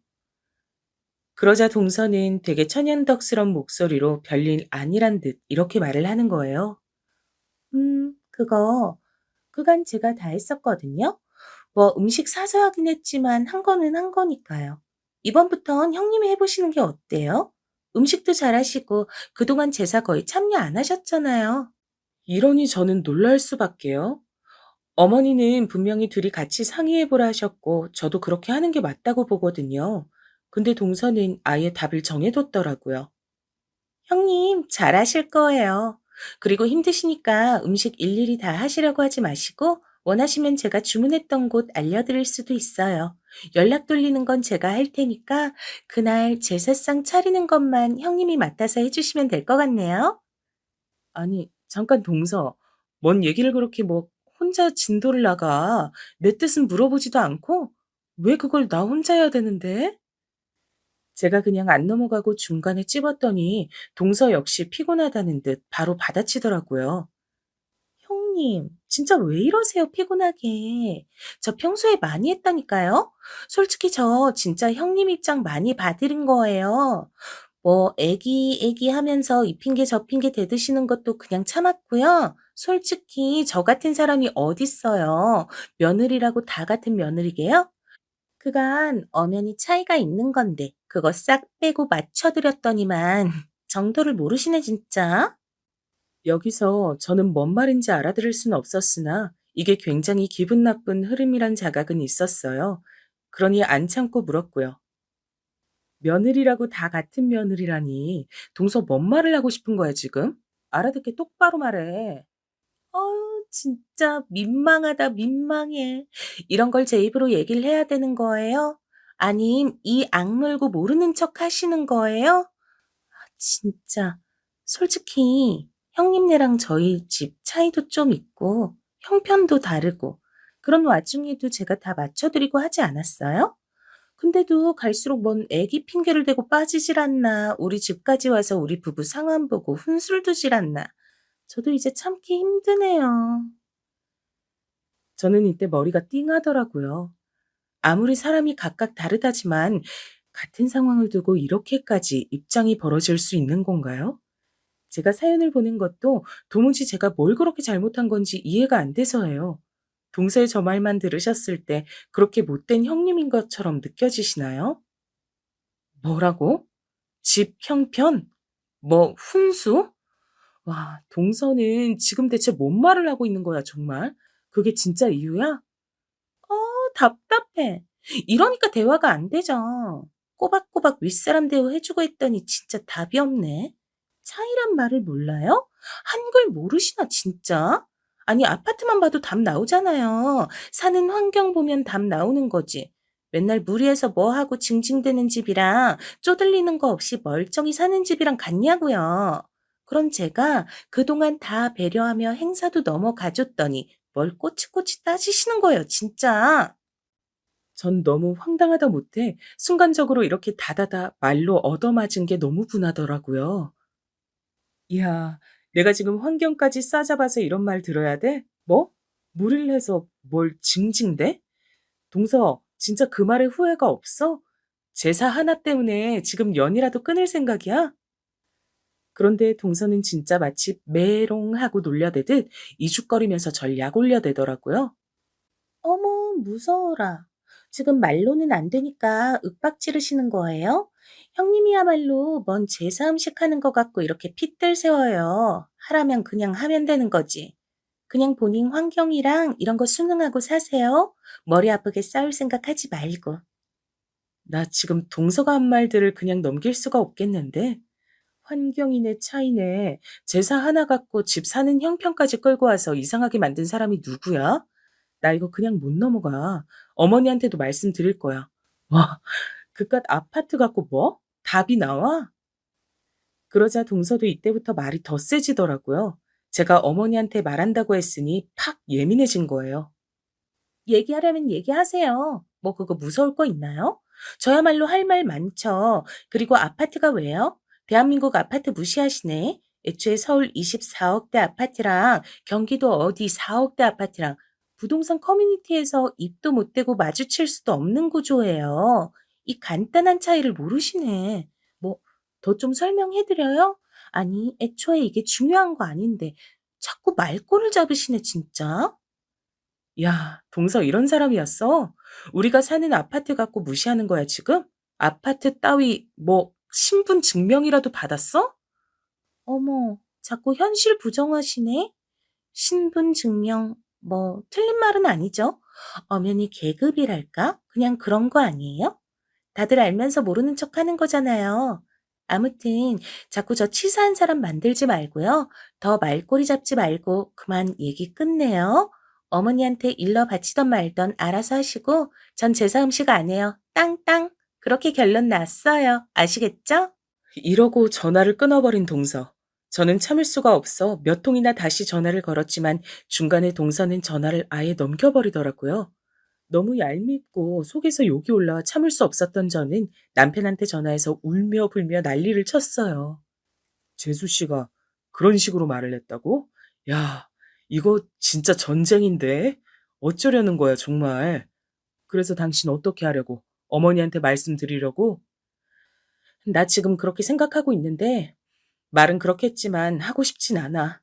그러자 동서는 되게 천연덕스런 목소리로 별일 아니란 듯 이렇게 말을 하는 거예요. 그거 그간 제가 다 했었거든요. 뭐 음식 사서 하긴 했지만 한 거는 한 거니까요. 이번부턴 형님이 해보시는 게 어때요? 음식도 잘하시고 그동안 제사 거의 참여 안 하셨잖아요. 이러니 저는 놀랄 수밖에요. 어머니는 분명히 둘이 같이 상의해보라 하셨고 저도 그렇게 하는 게 맞다고 보거든요. 근데 동서는 아예 답을 정해뒀더라고요. 형님, 잘하실 거예요. 그리고 힘드시니까 음식 일일이 다 하시려고 하지 마시고, 원하시면 제가 주문했던 곳 알려드릴 수도 있어요. 연락 돌리는 건 제가 할 테니까, 그날 제사상 차리는 것만 형님이 맡아서 해주시면 될 것 같네요. 아니, 잠깐 동서. 뭔 얘기를 그렇게 뭐, 혼자 진도를 나가. 내 뜻은 물어보지도 않고? 왜 그걸 나 혼자 해야 되는데? 제가 그냥 안 넘어가고 중간에 찝었더니 동서 역시 피곤하다는 듯 바로 받아치더라고요. 형님, 진짜 왜 이러세요, 피곤하게. 저 평소에 많이 했다니까요? 솔직히 저 진짜 형님 입장 많이 봐드린 거예요. 뭐, 애기 하면서 이 핑계 저 핑계 대드시는 것도 그냥 참았고요. 솔직히 저 같은 사람이 어딨어요. 며느리라고 다 같은 며느리게요? 그간 엄연히 차이가 있는 건데 그거 싹 빼고 맞춰드렸더니만 정도를 모르시네 진짜. 여기서 저는 뭔 말인지 알아들을 수는 없었으나 이게 굉장히 기분 나쁜 흐름이란 자각은 있었어요. 그러니 안 참고 물었고요. 며느리라고 다 같은 며느리라니 동서 뭔 말을 하고 싶은 거야 지금? 알아듣게 똑바로 말해. 진짜 민망하다, 민망해. 이런 걸 제 입으로 얘기를 해야 되는 거예요? 아님 이 악물고 모르는 척 하시는 거예요? 진짜. 솔직히 형님네랑 저희 집 차이도 좀 있고 형편도 다르고 그런 와중에도 제가 다 맞춰드리고 하지 않았어요? 근데도 갈수록 뭔 애기 핑계를 대고 빠지질 않나, 우리 집까지 와서 우리 부부 상황 보고 훈술 두질 않나. 저도 이제 참기 힘드네요. 저는 이때 머리가 띵하더라고요. 아무리 사람이 각각 다르다지만 같은 상황을 두고 이렇게까지 입장이 벌어질 수 있는 건가요? 제가 사연을 보낸 것도 도무지 제가 뭘 그렇게 잘못한 건지 이해가 안 돼서예요. 동서의 저 말만 들으셨을 때 그렇게 못된 형님인 것처럼 느껴지시나요? 뭐라고? 집 형편? 뭐 훈수? 와, 동서는 지금 대체 뭔 말을 하고 있는 거야, 정말? 그게 진짜 이유야? 답답해. 이러니까 대화가 안 되죠. 꼬박꼬박 윗사람 대우해주고 했더니 진짜 답이 없네. 차이란 말을 몰라요? 한글 모르시나 진짜? 아니 아파트만 봐도 답 나오잖아요. 사는 환경 보면 답 나오는 거지. 맨날 무리해서 뭐 하고 징징대는 집이랑 쪼들리는 거 없이 멀쩡히 사는 집이랑 같냐고요. 그럼 제가 그동안 다 배려하며 행사도 넘어가줬더니 뭘 꼬치꼬치 따지시는 거예요, 진짜. 전 너무 황당하다 못해 순간적으로 이렇게 다다다 말로 얻어맞은 게 너무 분하더라고요. 이야, 내가 지금 환경까지 싸잡아서 이런 말 들어야 돼? 뭐? 무리를 해서 뭘 징징대? 동서, 진짜 그 말에 후회가 없어? 제사 하나 때문에 지금 연이라도 끊을 생각이야? 그런데 동서는 진짜 마치 메롱하고 놀려대듯 이죽거리면서 절 약올려대더라고요. 어머, 무서워라. 지금 말로는 안 되니까 윽박 지르시는 거예요? 형님이야말로 뭔 제사 음식 하는 것 같고 이렇게 핏들 세워요. 하라면 그냥 하면 되는 거지. 그냥 본인 환경이랑 이런 거 순응하고 사세요. 머리 아프게 싸울 생각 하지 말고. 나 지금 동서가 한 말들을 그냥 넘길 수가 없겠는데. 환경인의 차이네. 제사 하나 갖고 집 사는 형편까지 끌고 와서 이상하게 만든 사람이 누구야? 나 이거 그냥 못 넘어가. 어머니한테도 말씀드릴 거야. 와, 그깟 아파트 갖고 뭐? 답이 나와? 그러자 동서도 이때부터 말이 더 세지더라고요. 제가 어머니한테 말한다고 했으니 팍 예민해진 거예요. 얘기하려면 얘기하세요. 뭐 그거 무서울 거 있나요? 저야말로 할 말 많죠. 그리고 아파트가 왜요? 대한민국 아파트 무시하시네. 애초에 서울 24억대 아파트랑 경기도 어디 4억대 아파트랑 부동산 커뮤니티에서 입도 못 대고 마주칠 수도 없는 구조예요. 이 간단한 차이를 모르시네. 뭐 더 좀 설명해 드려요? 아니, 애초에 이게 중요한 거 아닌데 자꾸 말꼬를 잡으시네, 진짜. 야, 동서 이런 사람이었어? 우리가 사는 아파트 갖고 무시하는 거야, 지금? 아파트 따위, 뭐, 신분 증명이라도 받았어? 어머, 자꾸 현실 부정하시네? 신분 증명, 뭐, 틀린 말은 아니죠? 엄연히 계급이랄까? 그냥 그런 거 아니에요? 다들 알면서 모르는 척 하는 거잖아요. 아무튼, 자꾸 저 치사한 사람 만들지 말고요. 더 말꼬리 잡지 말고 그만 얘기 끝내요. 어머니한테 일러 바치던 말던 알아서 하시고, 전 제사 음식 안 해요. 땅땅. 그렇게 결론 났어요. 아시겠죠? 이러고 전화를 끊어버린 동서. 저는 참을 수가 없어 몇 통이나 다시 전화를 걸었지만 중간에 동서는 전화를 아예 넘겨버리더라고요. 너무 얄밉고 속에서 욕이 올라와 참을 수 없었던 저는 남편한테 전화해서 울며 불며 난리를 쳤어요. 재수 씨가 그런 식으로 말을 했다고? 야, 이거 진짜 전쟁인데? 어쩌려는 거야, 정말. 그래서 당신 어떻게 하려고? 어머니한테 말씀드리려고? 나 지금 그렇게 생각하고 있는데, 말은 그렇겠지만 하고 싶진 않아.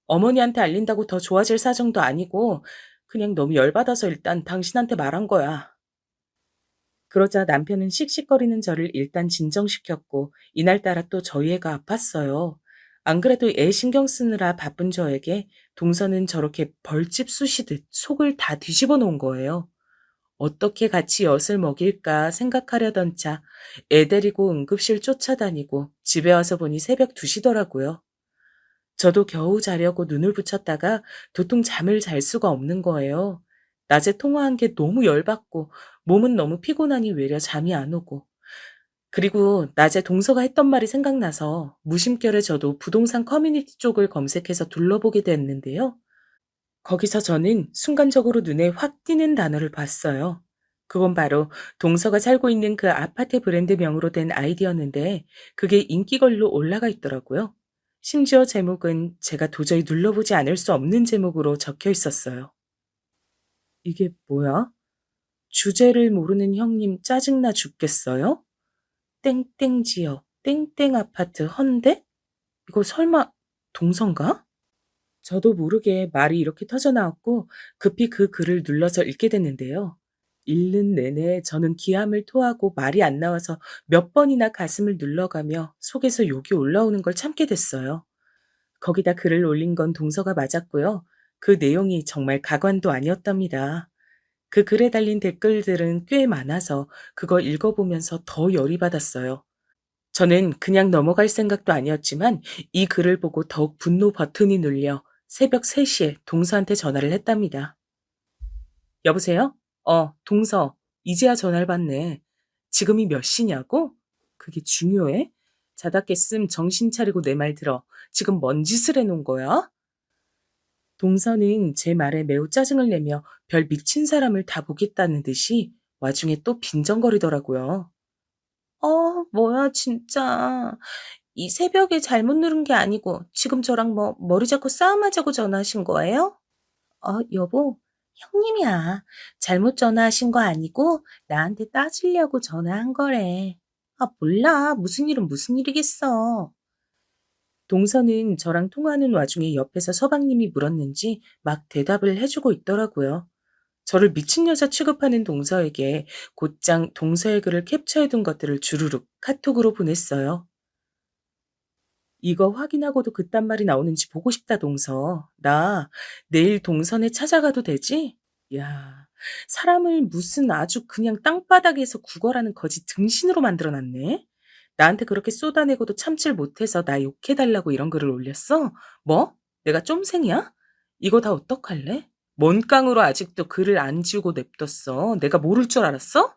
어머니한테 알린다고 더 좋아질 사정도 아니고, 그냥 너무 열받아서 일단 당신한테 말한 거야. 그러자 남편은 씩씩거리는 저를 일단 진정시켰고 이날따라 또 저희 애가 아팠어요. 안 그래도 애 신경 쓰느라 바쁜 저에게 동서는 저렇게 벌집 쑤시듯 속을 다 뒤집어 놓은 거예요. 어떻게 같이 엿을 먹일까 생각하려던 차 애 데리고 응급실 쫓아다니고 집에 와서 보니 새벽 2시더라고요. 저도 겨우 자려고 눈을 붙였다가 도통 잠을 잘 수가 없는 거예요. 낮에 통화한 게 너무 열받고 몸은 너무 피곤하니 외려 잠이 안 오고. 그리고 낮에 동서가 했던 말이 생각나서 무심결에 저도 부동산 커뮤니티 쪽을 검색해서 둘러보게 됐는데요. 거기서 저는 순간적으로 눈에 확 띄는 단어를 봤어요. 그건 바로 동서가 살고 있는 그 아파트 브랜드명으로 된 아이디였는데 그게 인기걸로 올라가 있더라고요. 심지어 제목은 제가 도저히 눌러보지 않을 수 없는 제목으로 적혀 있었어요. 이게 뭐야? 주제를 모르는 형님 짜증나 죽겠어요? 땡땡 지역, 땡땡 아파트 헌데? 이거 설마 동서인가? 저도 모르게 말이 이렇게 터져나왔고 급히 그 글을 눌러서 읽게 됐는데요. 읽는 내내 저는 기함을 토하고 말이 안 나와서 몇 번이나 가슴을 눌러가며 속에서 욕이 올라오는 걸 참게 됐어요. 거기다 글을 올린 건 동서가 맞았고요. 그 내용이 정말 가관도 아니었답니다. 그 글에 달린 댓글들은 꽤 많아서 그거 읽어보면서 더 열이 받았어요. 저는 그냥 넘어갈 생각도 아니었지만 이 글을 보고 더욱 분노 버튼이 눌려 새벽 3시에 동서한테 전화를 했답니다. 여보세요? 동서. 이제야 전화를 받네. 지금이 몇 시냐고? 그게 중요해? 자다 깼음 정신 차리고 내 말 들어. 지금 뭔 짓을 해놓은 거야? 동서는 제 말에 매우 짜증을 내며 별 미친 사람을 다 보겠다는 듯이 와중에 또 빈정거리더라고요. 뭐야, 진짜. 이 새벽에 잘못 누른 게 아니고 지금 저랑 뭐 머리 잡고 싸움하자고 전화하신 거예요? 여보, 형님이야. 잘못 전화하신 거 아니고 나한테 따지려고 전화한 거래. 몰라. 무슨 일은 무슨 일이겠어. 동서는 저랑 통화하는 와중에 옆에서 서방님이 물었는지 막 대답을 해주고 있더라고요. 저를 미친 여자 취급하는 동서에게 곧장 동서의 글을 캡처해둔 것들을 주르륵 카톡으로 보냈어요. 이거 확인하고도 그딴 말이 나오는지 보고 싶다, 동서. 나 내일 동선에 찾아가도 되지? 야, 사람을 무슨 아주 그냥 땅바닥에서 구걸하는 거지 등신으로 만들어놨네. 나한테 그렇게 쏟아내고도 참질 못해서 나 욕해달라고 이런 글을 올렸어? 뭐? 내가 쫌생이야? 이거 다 어떡할래? 뭔 깡으로 아직도 글을 안 지우고 냅뒀어? 내가 모를 줄 알았어?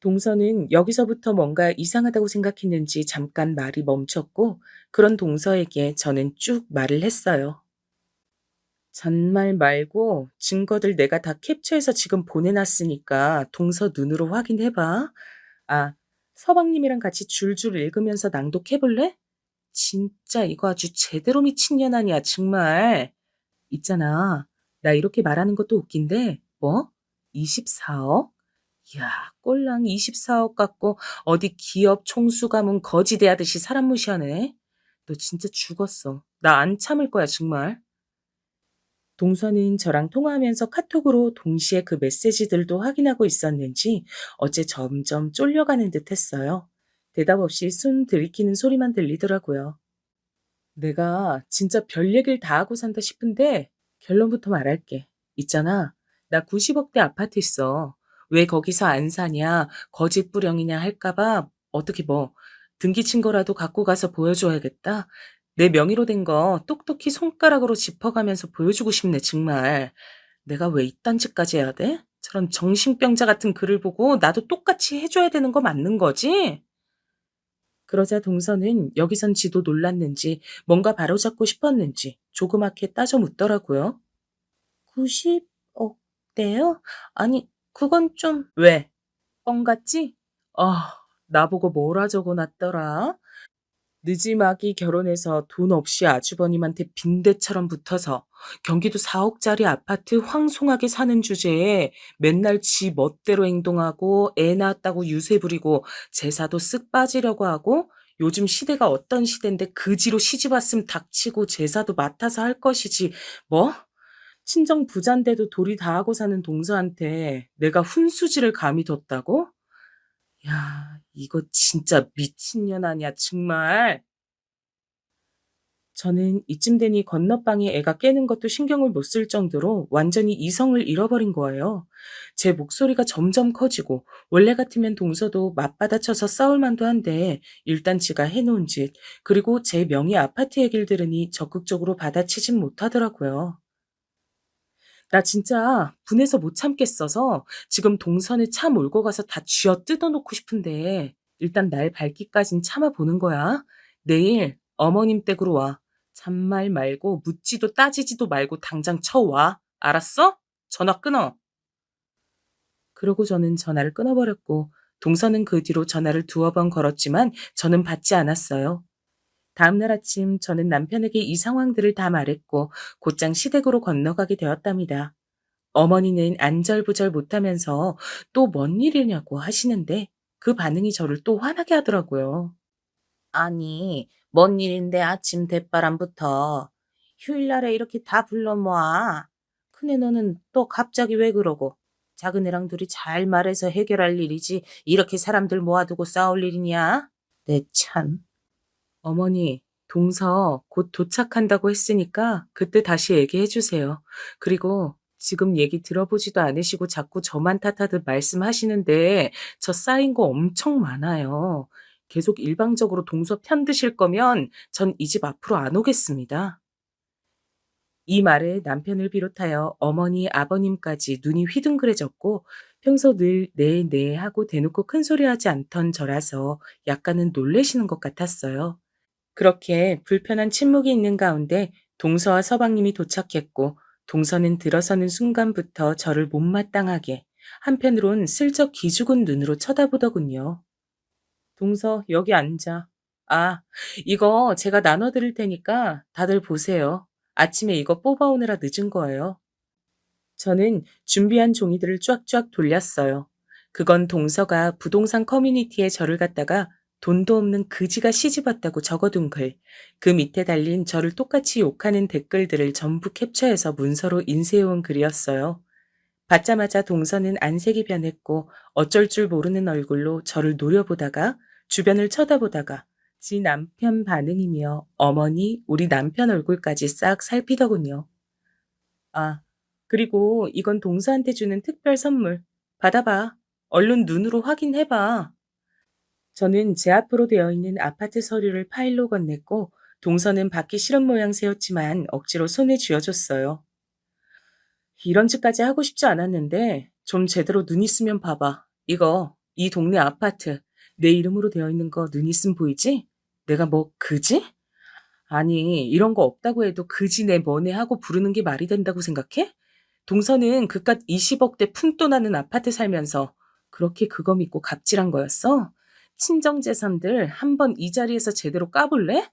동서는 여기서부터 뭔가 이상하다고 생각했는지 잠깐 말이 멈췄고, 그런 동서에게 저는 쭉 말을 했어요. 잔말 말고 증거들 내가 다 캡처해서 지금 보내놨으니까 동서 눈으로 확인해봐. 아, 서방님이랑 같이 줄줄 읽으면서 낭독해볼래? 진짜 이거 아주 제대로 미친년 아니야, 정말. 있잖아. 나 이렇게 말하는 것도 웃긴데, 뭐? 24억? 이야, 꼴랑 24억 갖고 어디 기업 총수 가문 거지 대하듯이 사람 무시하네. 너 진짜 죽었어. 나 안 참을 거야, 정말. 동서는 저랑 통화하면서 카톡으로 동시에 그 메시지들도 확인하고 있었는지 어째 점점 쫄려가는 듯 했어요. 대답 없이 숨 들이키는 소리만 들리더라고요. 내가 진짜 별 얘기를 다 하고 산다 싶은데 결론부터 말할게. 있잖아. 나 90억대 아파트 있어. 왜 거기서 안 사냐, 거짓부령이냐 할까봐 어떻게 뭐 등기 친거라도 갖고 가서 보여줘야겠다. 내 명의로 된 거 똑똑히 손가락으로 짚어가면서 보여주고 싶네, 정말. 내가 왜 이딴 짓까지 해야 돼? 저런 정신병자 같은 글을 보고 나도 똑같이 해줘야 되는 거 맞는 거지? 그러자 동서는 여기선 지도 놀랐는지 뭔가 바로잡고 싶었는지 조그맣게 따져 묻더라고요. 90억대요? 아니, 그건 좀... 왜? 뻥 같지? 아, 나보고 뭐라 적어놨더라? 느지막이 결혼해서 돈 없이 아주버님한테 빈대처럼 붙어서 경기도 4억짜리 아파트 황송하게 사는 주제에 맨날 지 멋대로 행동하고 애 낳았다고 유세 부리고 제사도 쓱 빠지려고 하고 요즘 시대가 어떤 시대인데 그지로 시집 왔음 닥치고 제사도 맡아서 할 것이지 뭐? 친정 부잔데도 도리 다 하고 사는 동서한테 내가 훈수지를 감히 뒀다고? 야, 이거 진짜 미친년 아니야, 정말. 저는 이쯤 되니 건너방에 애가 깨는 것도 신경을 못 쓸 정도로 완전히 이성을 잃어버린 거예요. 제 목소리가 점점 커지고 원래 같으면 동서도 맞받아쳐서 싸울 만도 한데 일단 지가 해놓은 짓 그리고 제 명의 아파트 얘기를 들으니 적극적으로 받아치진 못하더라고요. 나 진짜 분해서 못 참겠어서 지금 동선에 차 몰고 가서 다 쥐어 뜯어놓고 싶은데 일단 날 밝기까진 참아보는 거야. 내일 어머님 댁으로 와. 잔말 말고 묻지도 따지지도 말고 당장 쳐와. 알았어? 전화 끊어. 그러고 저는 전화를 끊어버렸고 동서는 그 뒤로 전화를 두어 번 걸었지만 저는 받지 않았어요. 다음날 아침 저는 남편에게 이 상황들을 다 말했고 곧장 시댁으로 건너가게 되었답니다. 어머니는 안절부절 못하면서 또 뭔 일이냐고 하시는데 그 반응이 저를 또 화나게 하더라고요. 아니, 뭔 일인데 아침 대바람부터 휴일날에 이렇게 다 불러 모아. 큰애 너는 또 갑자기 왜 그러고? 작은 애랑 둘이 잘 말해서 해결할 일이지 이렇게 사람들 모아두고 싸울 일이냐? 내 참. 어머니, 동서 곧 도착한다고 했으니까 그때 다시 얘기해 주세요. 그리고 지금 얘기 들어보지도 않으시고 자꾸 저만 탓하듯 말씀하시는데 저 쌓인 거 엄청 많아요. 계속 일방적으로 동서 편드실 거면 전 이 집 앞으로 안 오겠습니다. 이 말에 남편을 비롯하여 어머니, 아버님까지 눈이 휘둥그레졌고 평소 늘 네, 네 하고 대놓고 큰 소리하지 않던 저라서 약간은 놀래시는 것 같았어요. 그렇게 불편한 침묵이 있는 가운데 동서와 서방님이 도착했고 동서는 들어서는 순간부터 저를 못마땅하게 한편으론 슬쩍 기죽은 눈으로 쳐다보더군요. 동서 여기 앉아. 아, 이거 제가 나눠드릴 테니까 다들 보세요. 아침에 이거 뽑아오느라 늦은 거예요. 저는 준비한 종이들을 쫙쫙 돌렸어요. 그건 동서가 부동산 커뮤니티에 저를 갖다가 돈도 없는 그지가 시집왔다고 적어둔 글, 그 밑에 달린 저를 똑같이 욕하는 댓글들을 전부 캡처해서 문서로 인쇄해온 글이었어요. 받자마자 동서는 안색이 변했고 어쩔 줄 모르는 얼굴로 저를 노려보다가 주변을 쳐다보다가 지 남편 반응이며 어머니, 우리 남편 얼굴까지 싹 살피더군요. 아, 그리고 이건 동서한테 주는 특별 선물. 받아봐. 얼른 눈으로 확인해봐. 저는 제 앞으로 되어 있는 아파트 서류를 파일로 건넸고 동서는 받기 싫은 모양새였지만 억지로 손에 쥐어줬어요. 이런 짓까지 하고 싶지 않았는데 좀 제대로 눈 있으면 봐봐. 이거 이 동네 아파트 내 이름으로 되어 있는 거 눈 있음 보이지? 내가 뭐 그지? 아니 이런 거 없다고 해도 그지네 뭐네 하고 부르는 게 말이 된다고 생각해? 동서는 그깟 20억대 푼돈 나는 아파트 살면서 그렇게 그거 믿고 갑질한 거였어? 친정재산들 한번 이 자리에서 제대로 까볼래?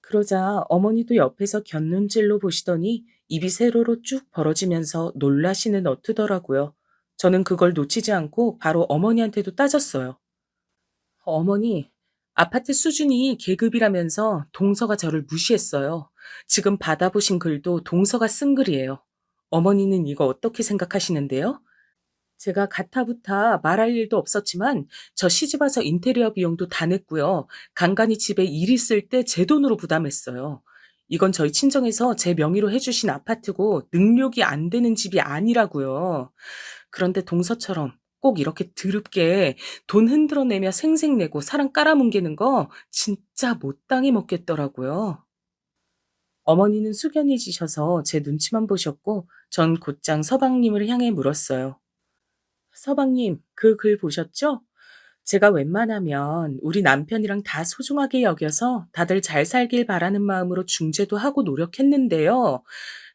그러자 어머니도 옆에서 곁눈질로 보시더니 입이 세로로 쭉 벌어지면서 놀라시는 어투더라고요. 저는 그걸 놓치지 않고 바로 어머니한테도 따졌어요. 어머니, 아파트 수준이 계급이라면서 동서가 저를 무시했어요. 지금 받아보신 글도 동서가 쓴 글이에요. 어머니는 이거 어떻게 생각하시는데요? 제가 가타부타 말할 일도 없었지만 저 시집와서 인테리어 비용도 다 냈고요. 간간히 집에 일 있을 때 제 돈으로 부담했어요. 이건 저희 친정에서 제 명의로 해주신 아파트고 능력이 안 되는 집이 아니라고요. 그런데 동서처럼 꼭 이렇게 드럽게 돈 흔들어내며 생색내고 사람 깔아뭉개는 거 진짜 못 당해 먹겠더라고요. 어머니는 숙연해지셔서 제 눈치만 보셨고 전 곧장 서방님을 향해 물었어요. 서방님, 그 글 보셨죠? 제가 웬만하면 우리 남편이랑 다 소중하게 여겨서 다들 잘 살길 바라는 마음으로 중재도 하고 노력했는데요.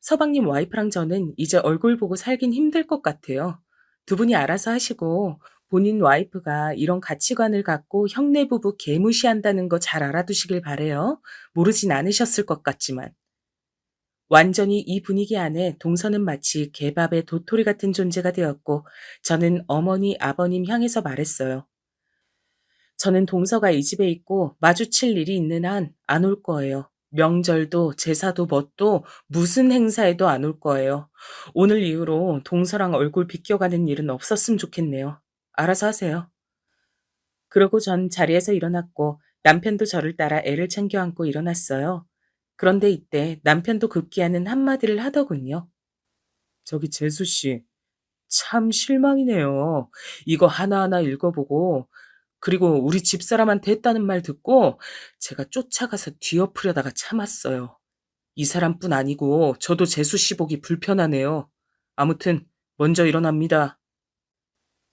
서방님 와이프랑 저는 이제 얼굴 보고 살긴 힘들 것 같아요. 두 분이 알아서 하시고 본인 와이프가 이런 가치관을 갖고 형네 부부 개무시한다는 거 잘 알아두시길 바래요. 모르진 않으셨을 것 같지만. 완전히 이 분위기 안에 동서는 마치 개밥의 도토리 같은 존재가 되었고 저는 어머니, 아버님 향해서 말했어요. 저는 동서가 이 집에 있고 마주칠 일이 있는 한 안 올 거예요. 명절도 제사도 뭣도 무슨 행사에도 안 올 거예요. 오늘 이후로 동서랑 얼굴 비껴가는 일은 없었으면 좋겠네요. 알아서 하세요. 그러고 전 자리에서 일어났고 남편도 저를 따라 애를 챙겨 안고 일어났어요. 그런데 이때 남편도 급기야는 한마디를 하더군요. 저기 재수 씨, 참 실망이네요. 이거 하나하나 읽어보고 그리고 우리 집사람한테 했다는 말 듣고 제가 쫓아가서 뒤엎으려다가 참았어요. 이 사람뿐 아니고 저도 재수 씨 보기 불편하네요. 아무튼 먼저 일어납니다.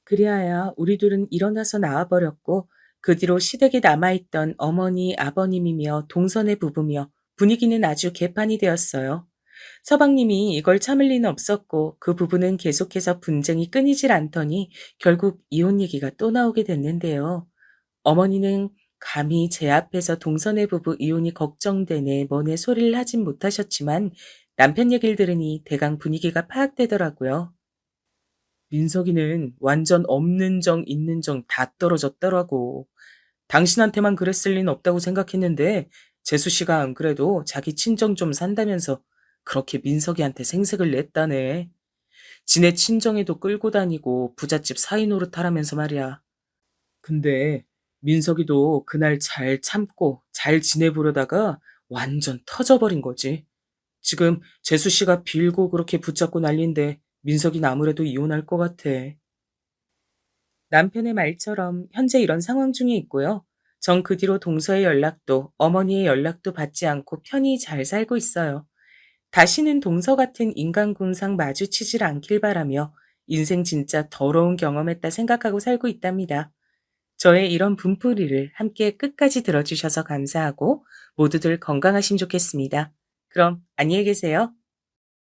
그리하여 우리 둘은 일어나서 나와버렸고 그 뒤로 시댁에 남아있던 어머니, 아버님이며 동선의 부부며 분위기는 아주 개판이 되었어요. 서방님이 이걸 참을 리는 없었고 그 부부는 계속해서 분쟁이 끊이질 않더니 결국 이혼 얘기가 또 나오게 됐는데요. 어머니는 감히 제 앞에서 동선의 부부 이혼이 걱정되네 뭐네 소리를 하진 못하셨지만 남편 얘기를 들으니 대강 분위기가 파악되더라고요. 민석이는 완전 없는 정 있는 정 다 떨어졌더라고. 당신한테만 그랬을 리는 없다고 생각했는데 재수 씨가 안 그래도 자기 친정 좀 산다면서 그렇게 민석이한테 생색을 냈다네. 지네 친정에도 끌고 다니고 부잣집 사위 노릇하라면서 말이야. 근데 민석이도 그날 잘 참고 잘 지내보려다가 완전 터져버린 거지. 지금 재수 씨가 빌고 그렇게 붙잡고 난린데 민석이는 아무래도 이혼할 것 같아. 남편의 말처럼 현재 이런 상황 중에 있고요. 전 그 뒤로 동서의 연락도 어머니의 연락도 받지 않고 편히 잘 살고 있어요. 다시는 동서 같은 인간군상 마주치질 않길 바라며 인생 진짜 더러운 경험했다 생각하고 살고 있답니다. 저의 이런 분풀이를 함께 끝까지 들어주셔서 감사하고 모두들 건강하시면 좋겠습니다. 그럼 안녕히 계세요.